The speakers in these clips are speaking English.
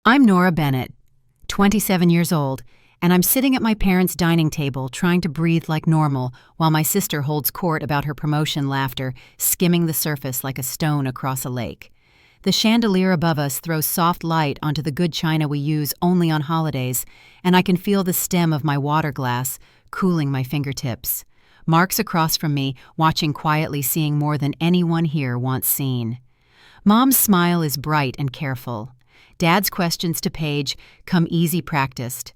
I'm Nora Bennett, 27 years old, and I'm sitting at my parents' dining table trying to breathe like normal while my sister holds court about her promotion laughter skimming the surface like a stone across a lake. The chandelier above us throws soft light onto the good china we use only on holidays, and I can feel the stem of my water glass cooling my fingertips. Mark's across from me, watching quietly, seeing more than anyone here wants seen. Mom's smile is bright and careful. Dad's questions to Paige come easy practiced.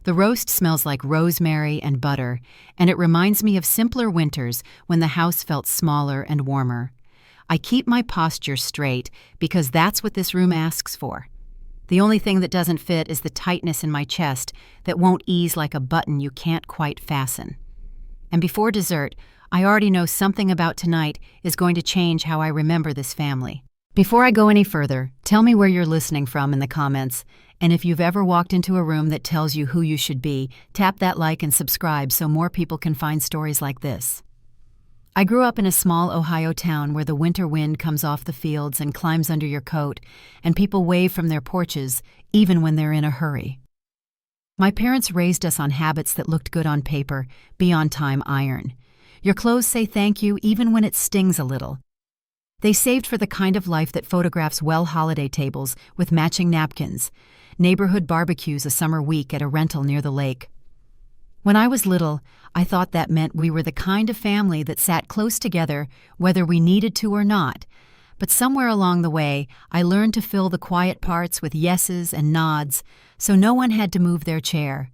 The roast smells like rosemary and butter, and it reminds me of simpler winters when the house felt smaller and warmer. I keep my posture straight because that's what this room asks for. The only thing that doesn't fit is the tightness in my chest that won't ease like a button you can't quite fasten. And before dessert, I already know something about tonight is going to change how I remember this family. Before I go any further, tell me where you're listening from in the comments, and if you've ever walked into a room that tells you who you should be, tap that like and subscribe so more people can find stories like this. I grew up in a small Ohio town where the winter wind comes off the fields and climbs under your coat, and people wave from their porches, even when they're in a hurry. My parents raised us on habits that looked good on paper, be on time iron. Your clothes say thank you even when it stings a little. They saved for the kind of life that photographs well holiday tables with matching napkins, neighborhood barbecues a summer week at a rental near the lake. When I was little, I thought that meant we were the kind of family that sat close together whether we needed to or not. But somewhere along the way, I learned to fill the quiet parts with yeses and nods, so no one had to move their chair.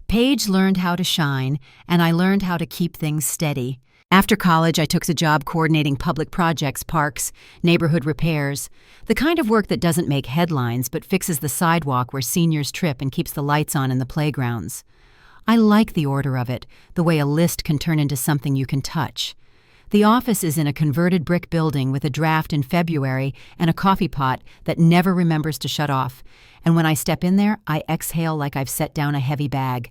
Paige learned how to shine, and I learned how to keep things steady. After college, I took a job coordinating public projects, parks, neighborhood repairs, the kind of work that doesn't make headlines but fixes the sidewalk where seniors trip and keeps the lights on in the playgrounds. I like the order of it, the way a list can turn into something you can touch. The office is in a converted brick building with a draft in February and a coffee pot that never remembers to shut off, and when I step in there, I exhale like I've set down a heavy bag.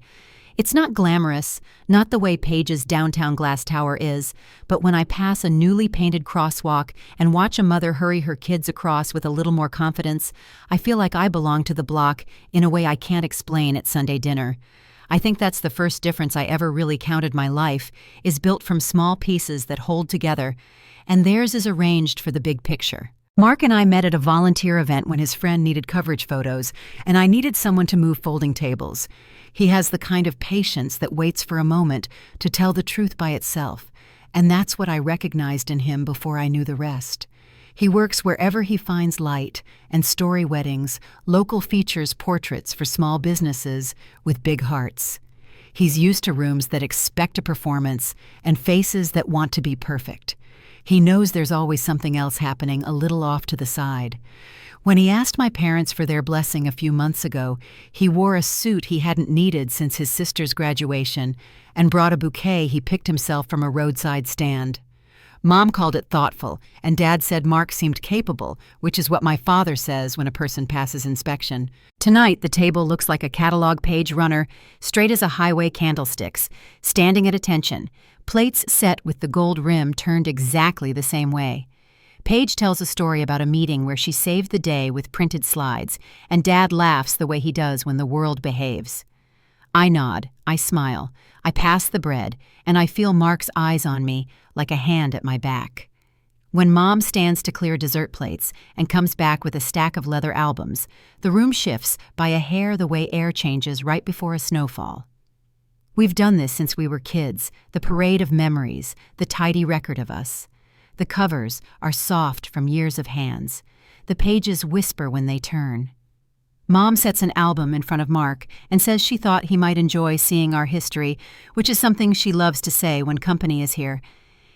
It's not glamorous, not the way Paige's downtown glass tower is, but when I pass a newly painted crosswalk and watch a mother hurry her kids across with a little more confidence, I feel like I belong to the block in a way I can't explain at Sunday dinner. I think that's the first difference I ever really counted my life, is built from small pieces that hold together, and theirs is arranged for the big picture. Mark and I met at a volunteer event when his friend needed coverage photos, and I needed someone to move folding tables. He has the kind of patience that waits for a moment to tell the truth by itself, and that's what I recognized in him before I knew the rest. He works wherever he finds light, and story weddings, local features portraits for small businesses with big hearts. He's used to rooms that expect a performance and faces that want to be perfect. He knows there's always something else happening a little off to the side. When he asked my parents for their blessing a few months ago, he wore a suit he hadn't needed since his sister's graduation and brought a bouquet he picked himself from a roadside stand. Mom called it thoughtful, and Dad said Mark seemed capable, which is what my father says when a person passes inspection. Tonight, the table looks like a catalog page runner, straight as a highway candlesticks, standing at attention, plates set with the gold rim turned exactly the same way. Paige tells a story about a meeting where she saved the day with printed slides, and Dad laughs the way he does when the world behaves. I nod, I smile, I pass the bread, and I feel Mark's eyes on me like a hand at my back. When Mom stands to clear dessert plates and comes back with a stack of leather albums, the room shifts by a hair the way air changes right before a snowfall. We've done this since we were kids, the parade of memories, the tidy record of us. The covers are soft from years of hands. The pages whisper when they turn. Mom sets an album in front of Mark and says she thought he might enjoy seeing our history, which is something she loves to say when company is here.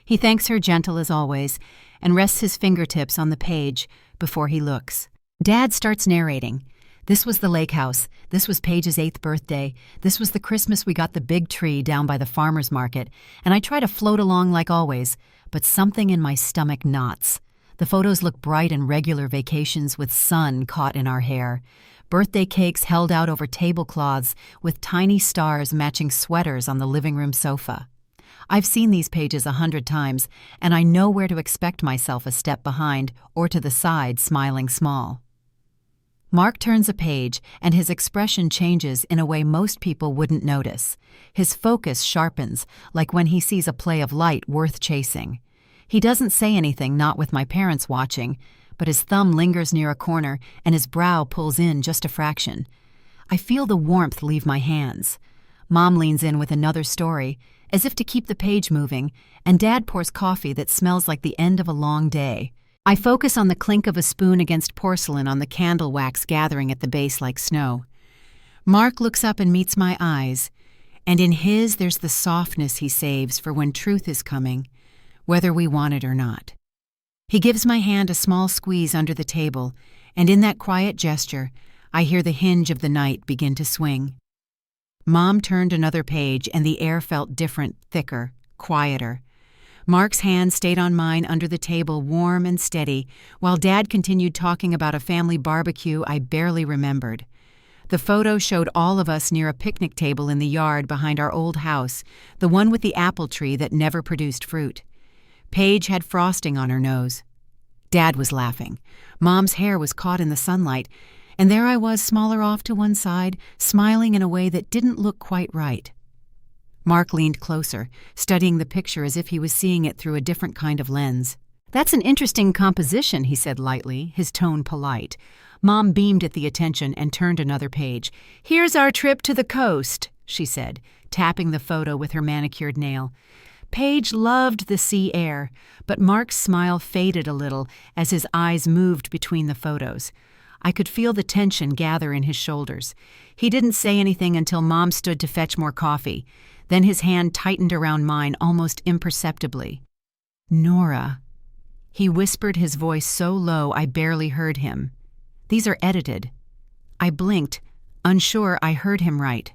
He thanks her gentle as always and rests his fingertips on the page before he looks. Dad starts narrating. This was the lake house. This was Paige's 8th birthday. This was the Christmas we got the big tree down by the farmer's market. And I try to float along like always, but something in my stomach knots. The photos look bright and regular vacations with sun caught in our hair. Birthday cakes held out over tablecloths with tiny stars matching sweaters on the living room sofa. I've seen these pages 100 times, and I know where to expect myself a step behind or to the side, smiling small. Mark turns a page, and his expression changes in a way most people wouldn't notice. His focus sharpens, like when he sees a play of light worth chasing. He doesn't say anything, not with my parents watching, but his thumb lingers near a corner and his brow pulls in just a fraction. I feel the warmth leave my hands. Mom leans in with another story, as if to keep the page moving, and Dad pours coffee that smells like the end of a long day. I focus on the clink of a spoon against porcelain on the candle wax gathering at the base like snow. Mark looks up and meets my eyes, and in his there's the softness he saves for when truth is coming, whether we want it or not. He gives my hand a small squeeze under the table, and in that quiet gesture, I hear the hinge of the night begin to swing. Mom turned another page, and the air felt different, thicker, quieter. Mark's hand stayed on mine under the table, warm and steady, while Dad continued talking about a family barbecue I barely remembered. The photo showed all of us near a picnic table in the yard behind our old house, the one with the apple tree that never produced fruit. Paige had frosting on her nose. Dad was laughing. Mom's hair was caught in the sunlight, and there I was, smaller off to one side, smiling in a way that didn't look quite right. Mark leaned closer, studying the picture as if he was seeing it through a different kind of lens. "That's an interesting composition," he said lightly, his tone polite. Mom beamed at the attention and turned another page. "Here's our trip to the coast," she said, tapping the photo with her manicured nail. Paige loved the sea air, but Mark's smile faded a little as his eyes moved between the photos. I could feel the tension gather in his shoulders. He didn't say anything until Mom stood to fetch more coffee. Then his hand tightened around mine almost imperceptibly. "Nora." He whispered, his voice so low I barely heard him. "These are edited." I blinked, unsure I heard him right.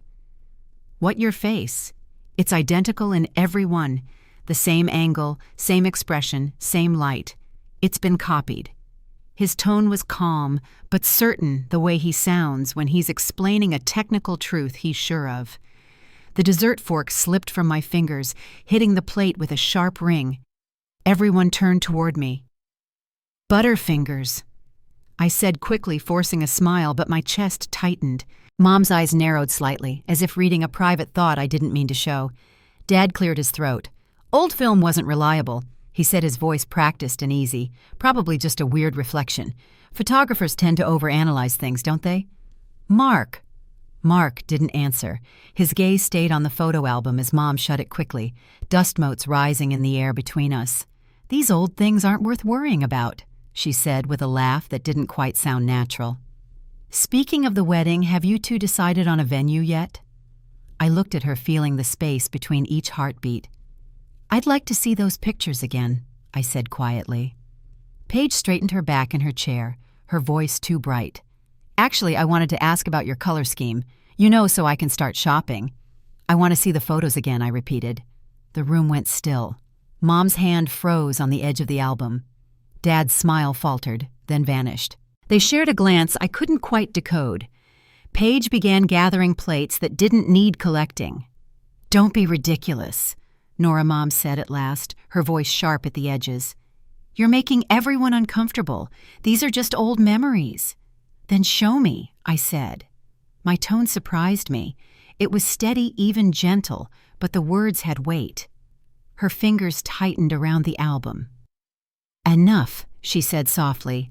"What your face? It's identical in every one. The same angle, same expression, same light. It's been copied." His tone was calm, but certain the way he sounds when he's explaining a technical truth he's sure of. The dessert fork slipped from my fingers, hitting the plate with a sharp ring. Everyone turned toward me. "Butterfingers," I said quickly, forcing a smile, but my chest tightened. Mom's eyes narrowed slightly, as if reading a private thought I didn't mean to show. Dad cleared his throat. "Old film wasn't reliable," he said, his voice practiced and easy, probably just a weird reflection. "Photographers tend to overanalyze things, don't they?" "Mark." Mark didn't answer. His gaze stayed on the photo album as Mom shut it quickly, dust motes rising in the air between us. "These old things aren't worth worrying about," she said with a laugh that didn't quite sound natural. "Speaking of the wedding, have you two decided on a venue yet?" I looked at her, feeling the space between each heartbeat. "I'd like to see those pictures again," I said quietly. Paige straightened her back in her chair, her voice too bright. "Actually, I wanted to ask about your color scheme. So I can start shopping." "I want to see the photos again," I repeated. The room went still. Mom's hand froze on the edge of the album. Dad's smile faltered, then vanished. They shared a glance I couldn't quite decode. Paige began gathering plates that didn't need collecting. "Don't be ridiculous," Nora Mom said at last, her voice sharp at the edges. "You're making everyone uncomfortable. These are just old memories." "Then show me," I said. My tone surprised me. It was steady, even gentle, but the words had weight. Her fingers tightened around the album. "Enough," she said softly.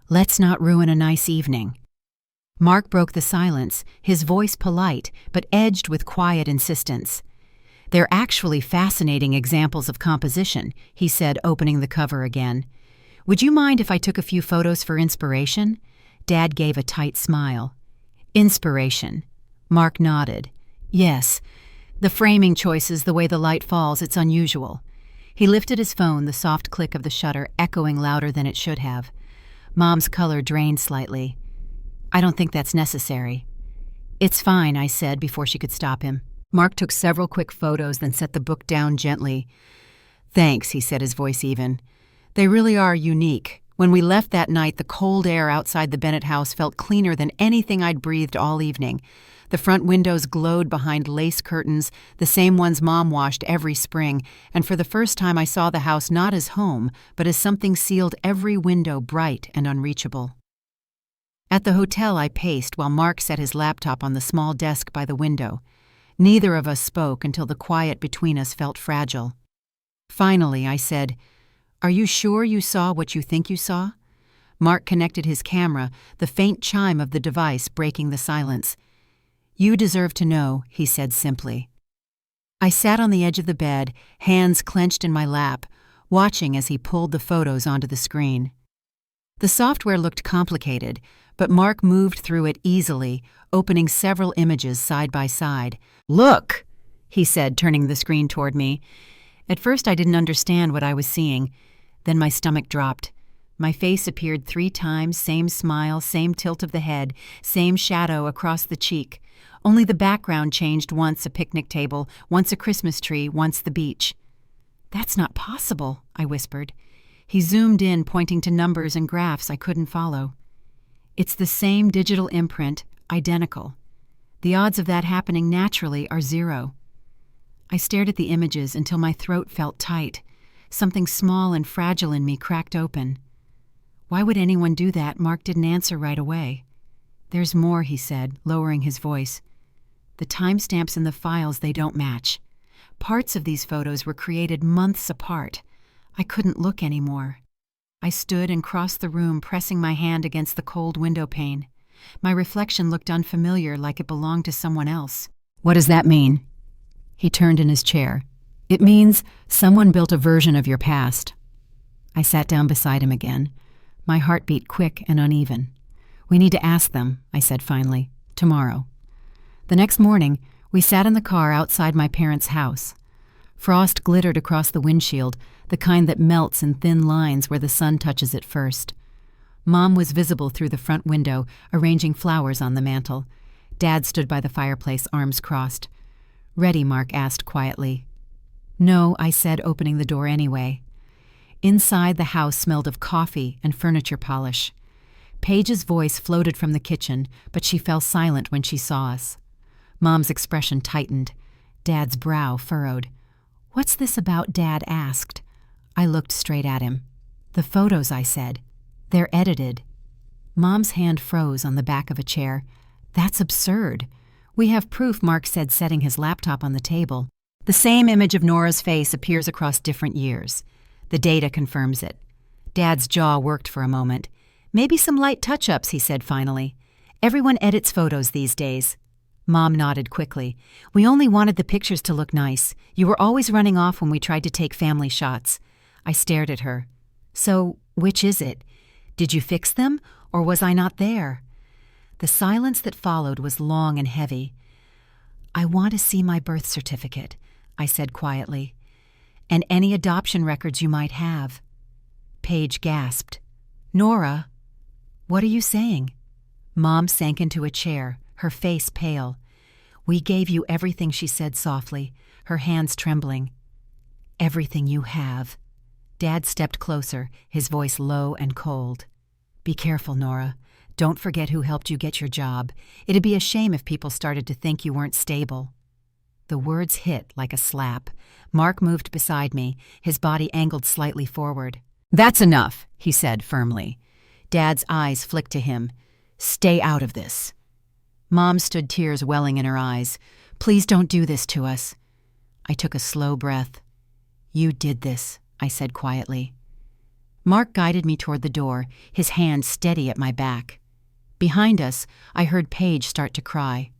"Let's not ruin a nice evening." Mark broke the silence, his voice polite, but edged with quiet insistence. "They're actually fascinating examples of composition," he said, opening the cover again. "Would you mind if I took a few photos for inspiration?" Dad gave a tight smile. "Inspiration." Mark nodded. "Yes. The framing choices, the way the light falls, it's unusual." He lifted his phone, the soft click of the shutter echoing louder than it should have. Mom's color drained slightly. "I don't think that's necessary." "It's fine," I said before she could stop him. Mark took several quick photos, then set the book down gently. "Thanks," he said, his voice even. "They really are unique. When we left that night, the cold air outside the Bennett house felt cleaner than anything I'd breathed all evening. The front windows glowed behind lace curtains, the same ones Mom washed every spring, and for the first time I saw the house not as home, but as something sealed every window bright and unreachable. At the hotel, I paced while Mark set his laptop on the small desk by the window. Neither of us spoke until the quiet between us felt fragile. Finally, I said, "Are you sure you saw what you think you saw?" Mark connected his camera, the faint chime of the device breaking the silence. "You deserve to know," he said simply. I sat on the edge of the bed, hands clenched in my lap, watching as he pulled the photos onto the screen. The software looked complicated, but Mark moved through it easily, opening several images side by side. "Look," he said, turning the screen toward me. At first I didn't understand what I was seeing. Then my stomach dropped. My face appeared 3 times, same smile, same tilt of the head, same shadow across the cheek. Only the background changed, once a picnic table, once a Christmas tree, once the beach. "That's not possible," I whispered. He zoomed in, pointing to numbers and graphs I couldn't follow. "It's the same digital imprint, identical. The odds of that happening naturally are 0. I stared at the images until my throat felt tight. Something small and fragile in me cracked open. "Why would anyone do that?" Mark didn't answer right away. "There's more," he said, lowering his voice. "The timestamps in the files, they don't match. Parts of these photos were created months apart. I couldn't look anymore." I stood and crossed the room, pressing my hand against the cold window pane. My reflection looked unfamiliar, like it belonged to someone else. "What does that mean?" He turned in his chair. "It means someone built a version of your past." I sat down beside him again. My heart beat quick and uneven. "We need to ask them," I said finally. "Tomorrow." The next morning, we sat in the car outside my parents' house. Frost glittered across the windshield, the kind that melts in thin lines where the sun touches it first. Mom was visible through the front window, arranging flowers on the mantel. Dad stood by the fireplace, arms crossed. "Ready?" Mark asked quietly. "No," I said, opening the door anyway. Inside, the house smelled of coffee and furniture polish. Paige's voice floated from the kitchen, but she fell silent when she saw us. Mom's expression tightened. Dad's brow furrowed. "What's this about?" Dad asked. I looked straight at him. "The photos," I said. "They're edited." Mom's hand froze on the back of a chair. "That's absurd." "We have proof," Mark said, setting his laptop on the table. "The same image of Nora's face appears across different years. The data confirms it." Dad's jaw worked for a moment. "Maybe some light touch-ups," he said finally. "Everyone edits photos these days." Mom nodded quickly. "We only wanted the pictures to look nice. You were always running off when we tried to take family shots." I stared at her. "So, which is it? Did you fix them, or was I not there?" The silence that followed was long and heavy. "I want to see my birth certificate," I said quietly. "And any adoption records you might have." Paige gasped. "Nora, what are you saying?" Mom sank into a chair, her face pale. "We gave you everything," she said softly, her hands trembling. "Everything you have." Dad stepped closer, his voice low and cold. "Be careful, Nora. Don't forget who helped you get your job. It'd be a shame if people started to think you weren't stable." The words hit like a slap. Mark moved beside me, his body angled slightly forward. "That's enough," he said firmly. Dad's eyes flicked to him. "Stay out of this." Mom stood, tears welling in her eyes. "Please don't do this to us." I took a slow breath. "You did this," I said quietly. Mark guided me toward the door, his hand steady at my back. Behind us, I heard Paige start to cry.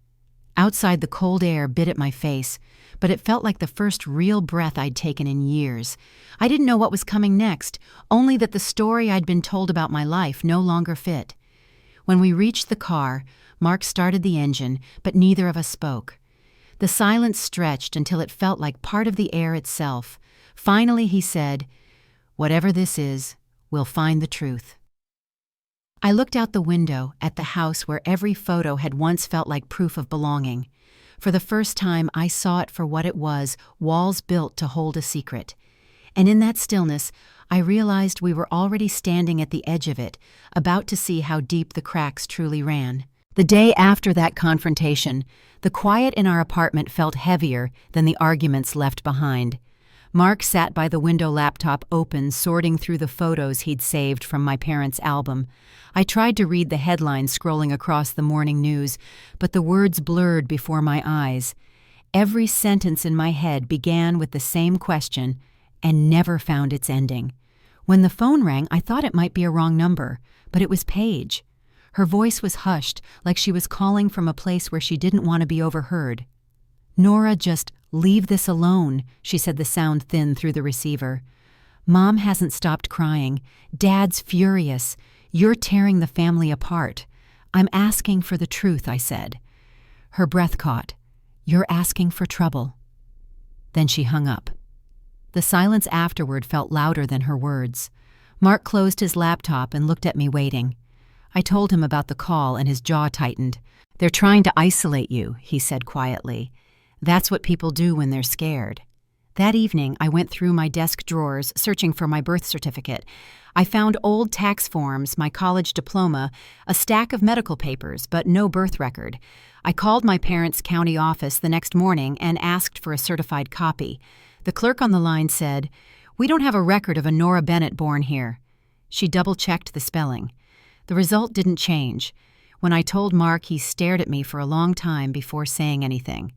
Outside, the cold air bit at my face, but it felt like the first real breath I'd taken in years. I didn't know what was coming next, only that the story I'd been told about my life no longer fit. When we reached the car, Mark started the engine, but neither of us spoke. The silence stretched until it felt like part of the air itself. Finally, he said, "Whatever this is, we'll find the truth." I looked out the window at the house where every photo had once felt like proof of belonging. For the first time, I saw it for what it was, walls built to hold a secret. And in that stillness, I realized we were already standing at the edge of it, about to see how deep the cracks truly ran. The day after that confrontation, the quiet in our apartment felt heavier than the arguments left behind. Mark sat by the window, laptop open, sorting through the photos he'd saved from my parents' album. I tried to read the headlines scrolling across the morning news, but the words blurred before my eyes. Every sentence in my head began with the same question and never found its ending. When the phone rang, I thought it might be a wrong number, but it was Paige. Her voice was hushed, like she was calling from a place where she didn't want to be overheard. "Nora, just leave this alone," she said, the sound thin through the receiver. "Mom hasn't stopped crying. Dad's furious. You're tearing the family apart. I'm asking for the truth," I said. Her breath caught. "You're asking for trouble." Then she hung up. The silence afterward felt louder than her words. Mark closed his laptop and looked at me waiting. I told him about the call and his jaw tightened. "They're trying to isolate you," he said quietly. "That's what people do when they're scared." That evening, I went through my desk drawers, searching for my birth certificate. I found old tax forms, my college diploma, a stack of medical papers, but no birth record. I called my parents' county office the next morning and asked for a certified copy. The clerk on the line said, "We don't have a record of a Nora Bennett born here." She double-checked the spelling. The result didn't change. When I told Mark, he stared at me for a long time before saying anything.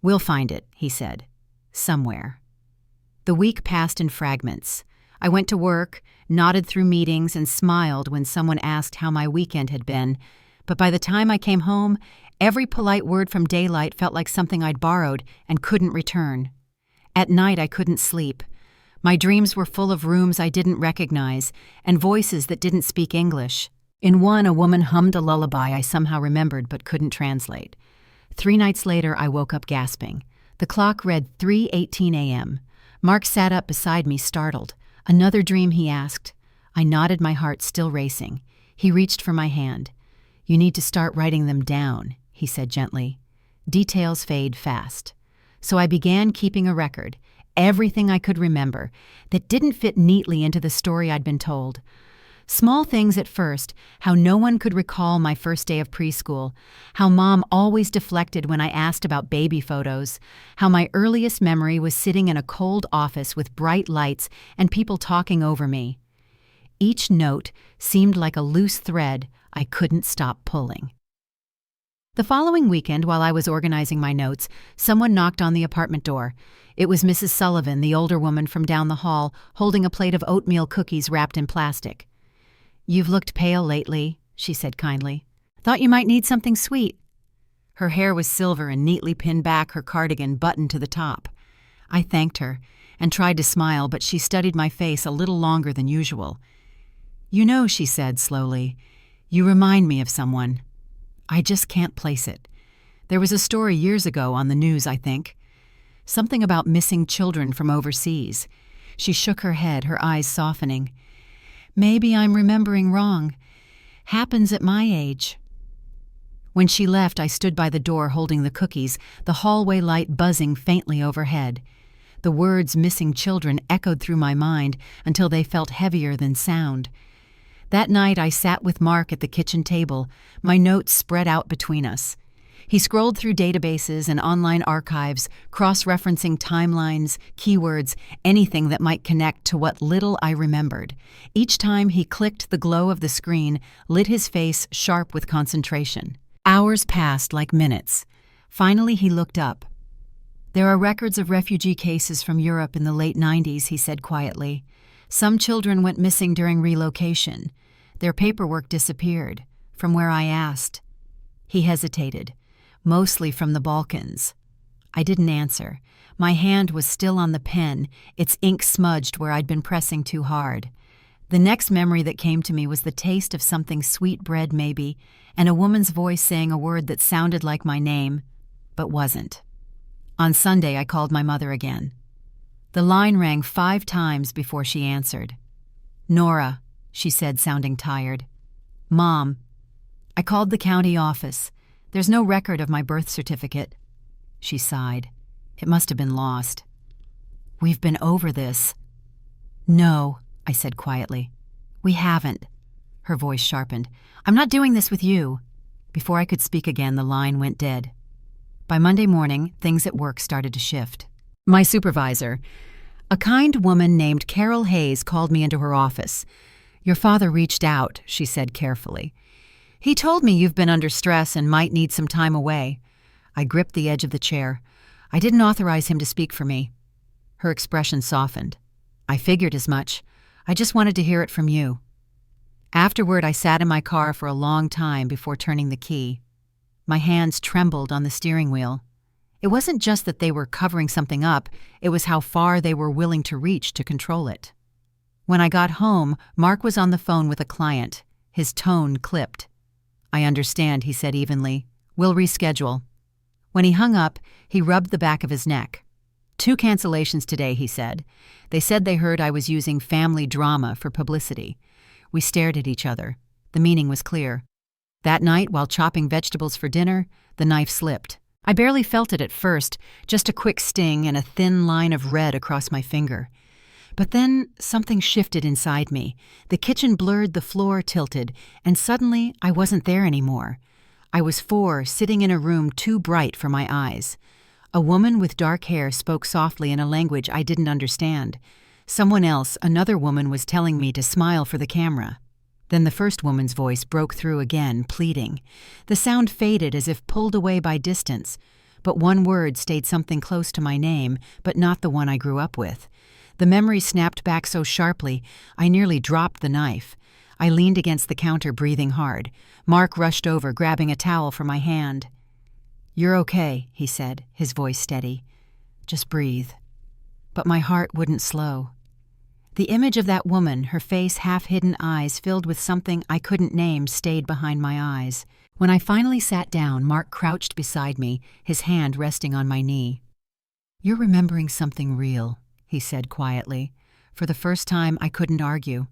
"We'll find it," he said. "Somewhere." The week passed in fragments. I went to work, nodded through meetings, and smiled when someone asked how my weekend had been. But by the time I came home, every polite word from daylight felt like something I'd borrowed and couldn't return. At night, I couldn't sleep. My dreams were full of rooms I didn't recognize and voices that didn't speak English. In one, a woman hummed a lullaby I somehow remembered but couldn't translate. 3 nights later, I woke up gasping. The clock read 3:18 a.m. Mark sat up beside me, startled. "Another dream?" he asked. I nodded, my heart still racing. He reached for my hand. "You need to start writing them down," he said gently. Details fade fast. So I began keeping a record, everything I could remember, that didn't fit neatly into the story I'd been told. Small things at first, how no one could recall my first day of preschool, how Mom always deflected when I asked about baby photos, how my earliest memory was sitting in a cold office with bright lights and people talking over me. Each note seemed like a loose thread I couldn't stop pulling. The following weekend, while I was organizing my notes, someone knocked on the apartment door. It was Mrs. Sullivan, the older woman from down the hall, holding a plate of oatmeal cookies wrapped in plastic. "You've looked pale lately," she said kindly. "Thought you might need something sweet." Her hair was silver and neatly pinned back, her cardigan buttoned to the top. I thanked her and tried to smile, but she studied my face a little longer than usual. "You know," she said slowly, "you remind me of someone. I just can't place it. There was a story years ago on the news, I think. Something about missing children from overseas." She shook her head, her eyes softening. "Maybe I'm remembering wrong. Happens at my age." When she left, I stood by the door holding the cookies, the hallway light buzzing faintly overhead. The words "missing children" echoed through my mind until they felt heavier than sound. That night, I sat with Mark at the kitchen table, my notes spread out between us. He scrolled through databases and online archives, cross-referencing timelines, keywords, anything that might connect to what little I remembered. Each time he clicked, the glow of the screen lit his face sharp with concentration. Hours passed like minutes. Finally, he looked up. "There are records of refugee cases from Europe in the late 90s, he said quietly. "Some children went missing during relocation. Their paperwork disappeared, from where I asked." He hesitated. "Mostly from the Balkans." I didn't answer. My hand was still on the pen, its ink smudged where I'd been pressing too hard. The next memory that came to me was the taste of something sweet bread maybe, and a woman's voice saying a word that sounded like my name, but wasn't. On Sunday, I called my mother again. The line rang 5 times before she answered. "Nora," she said, sounding tired. "Mom." I called the county office. "There's no record of my birth certificate." She sighed. "It must have been lost." "We've been over this." "No," I said quietly. "We haven't." Her voice sharpened. "I'm not doing this with you." Before I could speak again, the line went dead. By Monday morning, things at work started to shift. My supervisor, A kind woman named Carol Hayes called me into her office. "Your father reached out," she said carefully. "He told me you've been under stress and might need some time away." I gripped the edge of the chair. I didn't authorize him to speak for me. Her expression softened. "I figured as much. I just wanted to hear it from you." Afterward, I sat in my car for a long time before turning the key. My hands trembled on the steering wheel. It wasn't just that they were covering something up, it was how far they were willing to reach to control it. When I got home, Mark was on the phone with a client. His tone clipped. "I understand," he said evenly. "We'll reschedule." When he hung up, he rubbed the back of his neck. "2 cancellations today," he said. "They said they heard I was using family drama for publicity." We stared at each other. The meaning was clear. That night, while chopping vegetables for dinner, the knife slipped. I barely felt it at first, just a quick sting and a thin line of red across my finger. But then something shifted inside me. The kitchen blurred, the floor tilted, and suddenly I wasn't there anymore. I was 4, sitting in a room too bright for my eyes. A woman with dark hair spoke softly in a language I didn't understand. Someone else, another woman, was telling me to smile for the camera. Then the first woman's voice broke through again, pleading. The sound faded as if pulled away by distance, but one word stayed something close to my name, but not the one I grew up with. The memory snapped back so sharply, I nearly dropped the knife. I leaned against the counter, breathing hard. Mark rushed over, grabbing a towel from my hand. "You're okay," he said, his voice steady. "Just breathe." But my heart wouldn't slow. The image of that woman, her face half-hidden, eyes filled with something I couldn't name, stayed behind my eyes. When I finally sat down, Mark crouched beside me, his hand resting on my knee. "You're remembering something real," he said quietly. For the first time, I couldn't argue.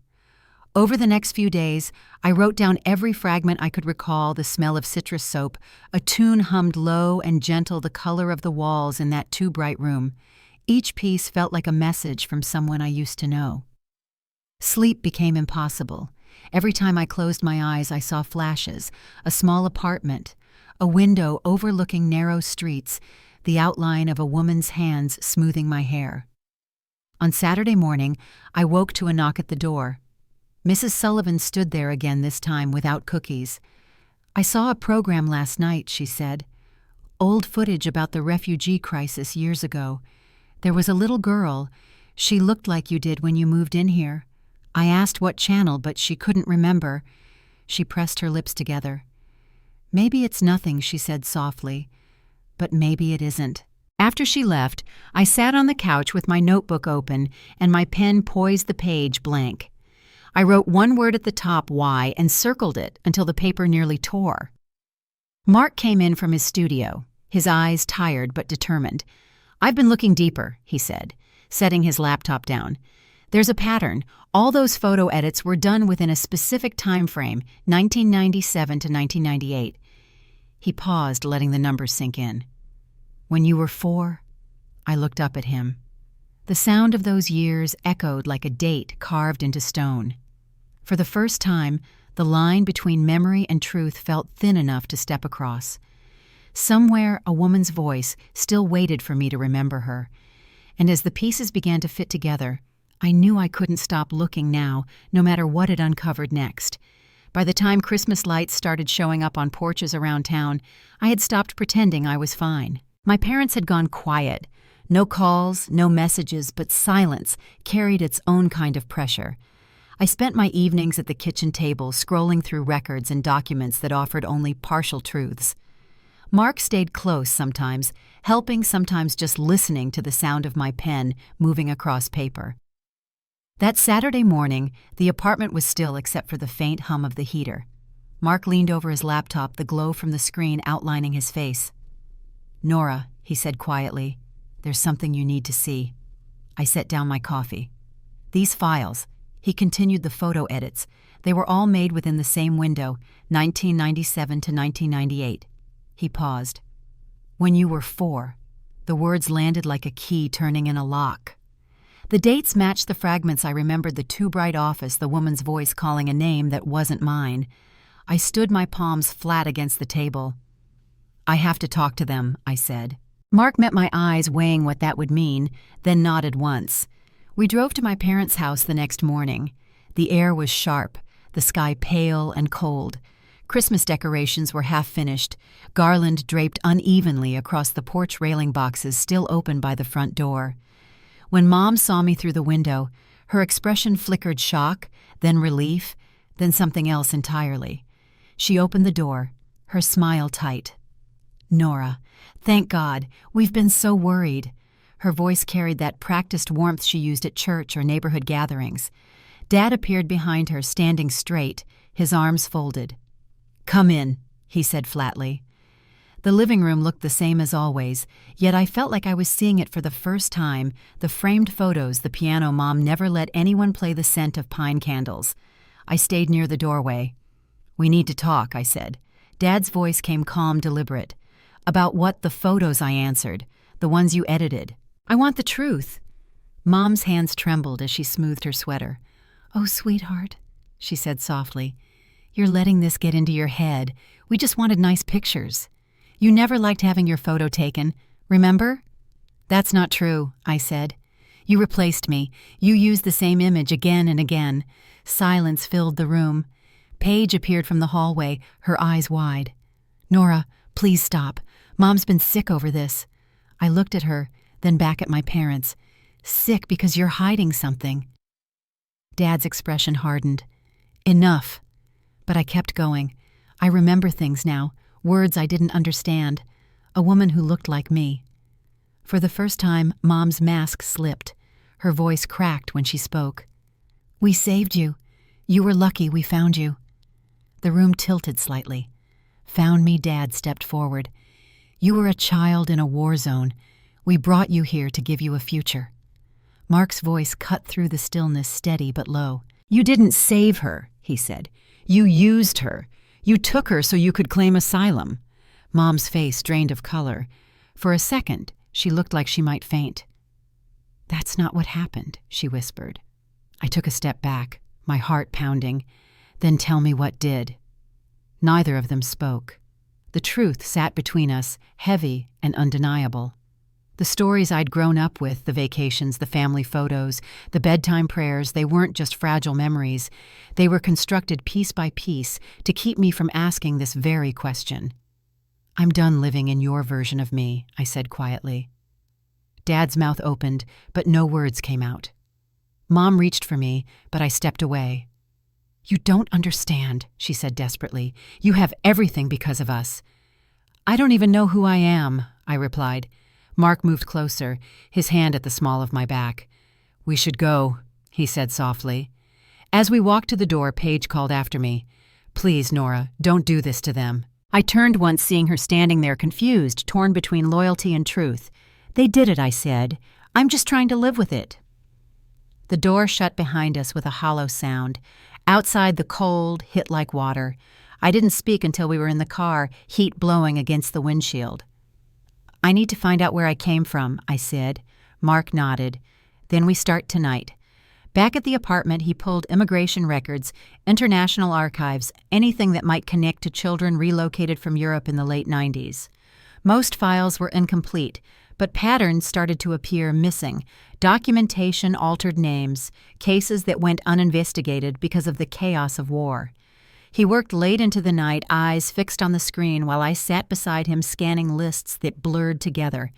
Over the next few days, I wrote down every fragment I could recall, the smell of citrus soap, a tune hummed low and gentle, the color of the walls in that too bright room. Each piece felt like a message from someone I used to know. Sleep became impossible. Every time I closed my eyes, I saw flashes, a small apartment, a window overlooking narrow streets, the outline of a woman's hands smoothing my hair. On Saturday morning, I woke to a knock at the door. Mrs. Sullivan stood there again, this time without cookies. "I saw a program last night," she said. "Old footage about the refugee crisis years ago. There was a little girl. She looked like you did when you moved in here. I asked what channel, but she couldn't remember." She pressed her lips together. "Maybe it's nothing," she said softly. "But maybe it isn't." After she left, I sat on the couch with my notebook open and my pen poised the page blank. I wrote one word at the top, "why," and circled it until the paper nearly tore. Mark came in from his studio, his eyes tired but determined. "I've been looking deeper," he said, setting his laptop down. "There's a pattern. All those photo edits were done within a specific time frame, 1997 to 1998. He paused, letting the numbers sink in. "When you were 4, I looked up at him. The sound of those years echoed like a date carved into stone. For the first time, the line between memory and truth felt thin enough to step across. Somewhere, a woman's voice still waited for me to remember her. And as the pieces began to fit together, I knew I couldn't stop looking now, no matter what it uncovered next. By the time Christmas lights started showing up on porches around town, I had stopped pretending I was fine. My parents had gone quiet. No calls, no messages, but silence carried its own kind of pressure. I spent my evenings at the kitchen table scrolling through records and documents that offered only partial truths. Mark stayed close sometimes, helping, sometimes just listening to the sound of my pen moving across paper. That Saturday morning, the apartment was still except for the faint hum of the heater. Mark leaned over his laptop, the glow from the screen outlining his face. "Nora," he said quietly, "there's something you need to see." I set down my coffee. "These files," he continued, the photo edits, they were all made within the same window, 1997 to 1998. He paused. "When you were 4, the words landed like a key turning in a lock. The dates matched the fragments I remembered, the too bright office, the woman's voice calling a name that wasn't mine. I stood, my palms flat against the table. "I have to talk to them," I said. Mark met my eyes, weighing what that would mean, then nodded once. We drove to my parents' house the next morning. The air was sharp, the sky pale and cold. Christmas decorations were half finished, garland draped unevenly across the porch railing boxes still open by the front door. When Mom saw me through the window, her expression flickered shock, then relief, then something else entirely. She opened the door, her smile tight. "Nora, thank God, we've been so worried." Her voice carried that practiced warmth she used at church or neighborhood gatherings. Dad appeared behind her, standing straight, his arms folded. "Come in," he said flatly. The living room looked the same as always, yet I felt like I was seeing it for the first time, the framed photos, the piano Mom never let anyone play, the scent of pine candles. I stayed near the doorway. "We need to talk," I said. Dad's voice came calm, deliberate. "About what?" "The photos," I answered. "The ones you edited. I want the truth." Mom's hands trembled as she smoothed her sweater. "Oh, sweetheart," she said softly. "You're letting this get into your head. We just wanted nice pictures. You never liked having your photo taken, remember?" "That's not true," I said. "You replaced me. You used the same image again and again." Silence filled the room. Paige appeared from the hallway, her eyes wide. "Nora, please stop. Mom's been sick over this." I looked at her, then back at my parents. "Sick because you're hiding something." Dad's expression hardened. "Enough." But I kept going. I remember things now, words I didn't understand. A woman who looked like me. For the first time, Mom's mask slipped. Her voice cracked when she spoke. "We saved you. You were lucky we found you." The room tilted slightly. "Found me," Dad stepped forward. "You were a child in a war zone. We brought you here to give you a future." Mark's voice cut through the stillness, steady but low. "You didn't save her," he said. "You used her. You took her so you could claim asylum." Mom's face drained of color. For a second, she looked like she might faint. "That's not what happened," she whispered. I took a step back, my heart pounding. "Then tell me what did." Neither of them spoke. The truth sat between us, heavy and undeniable. The stories I'd grown up with, the vacations, the family photos, the bedtime prayers, they weren't just fragile memories. They were constructed piece by piece to keep me from asking this very question. "I'm done living in your version of me," I said quietly. Dad's mouth opened, but no words came out. Mom reached for me, but I stepped away. "You don't understand," she said desperately. "You have everything because of us." "I don't even know who I am," I replied. Mark moved closer, his hand at the small of my back. "We should go," he said softly. As we walked to the door, Paige called after me. "Please, Nora, don't do this to them." I turned once, seeing her standing there confused, torn between loyalty and truth. "They did it," I said. "I'm just trying to live with it." The door shut behind us with a hollow sound. Outside, the cold hit like water. I didn't speak until we were in the car, heat blowing against the windshield. "I need to find out where I came from," I said. Mark nodded. "Then we start tonight." Back at the apartment, he pulled immigration records, international archives, anything that might connect to children relocated from Europe in the late 90s. Most files were incomplete, but patterns started to appear missing. Documentation altered names, cases that went uninvestigated because of the chaos of war. He worked late into the night, eyes fixed on the screen, while I sat beside him scanning lists that blurred together.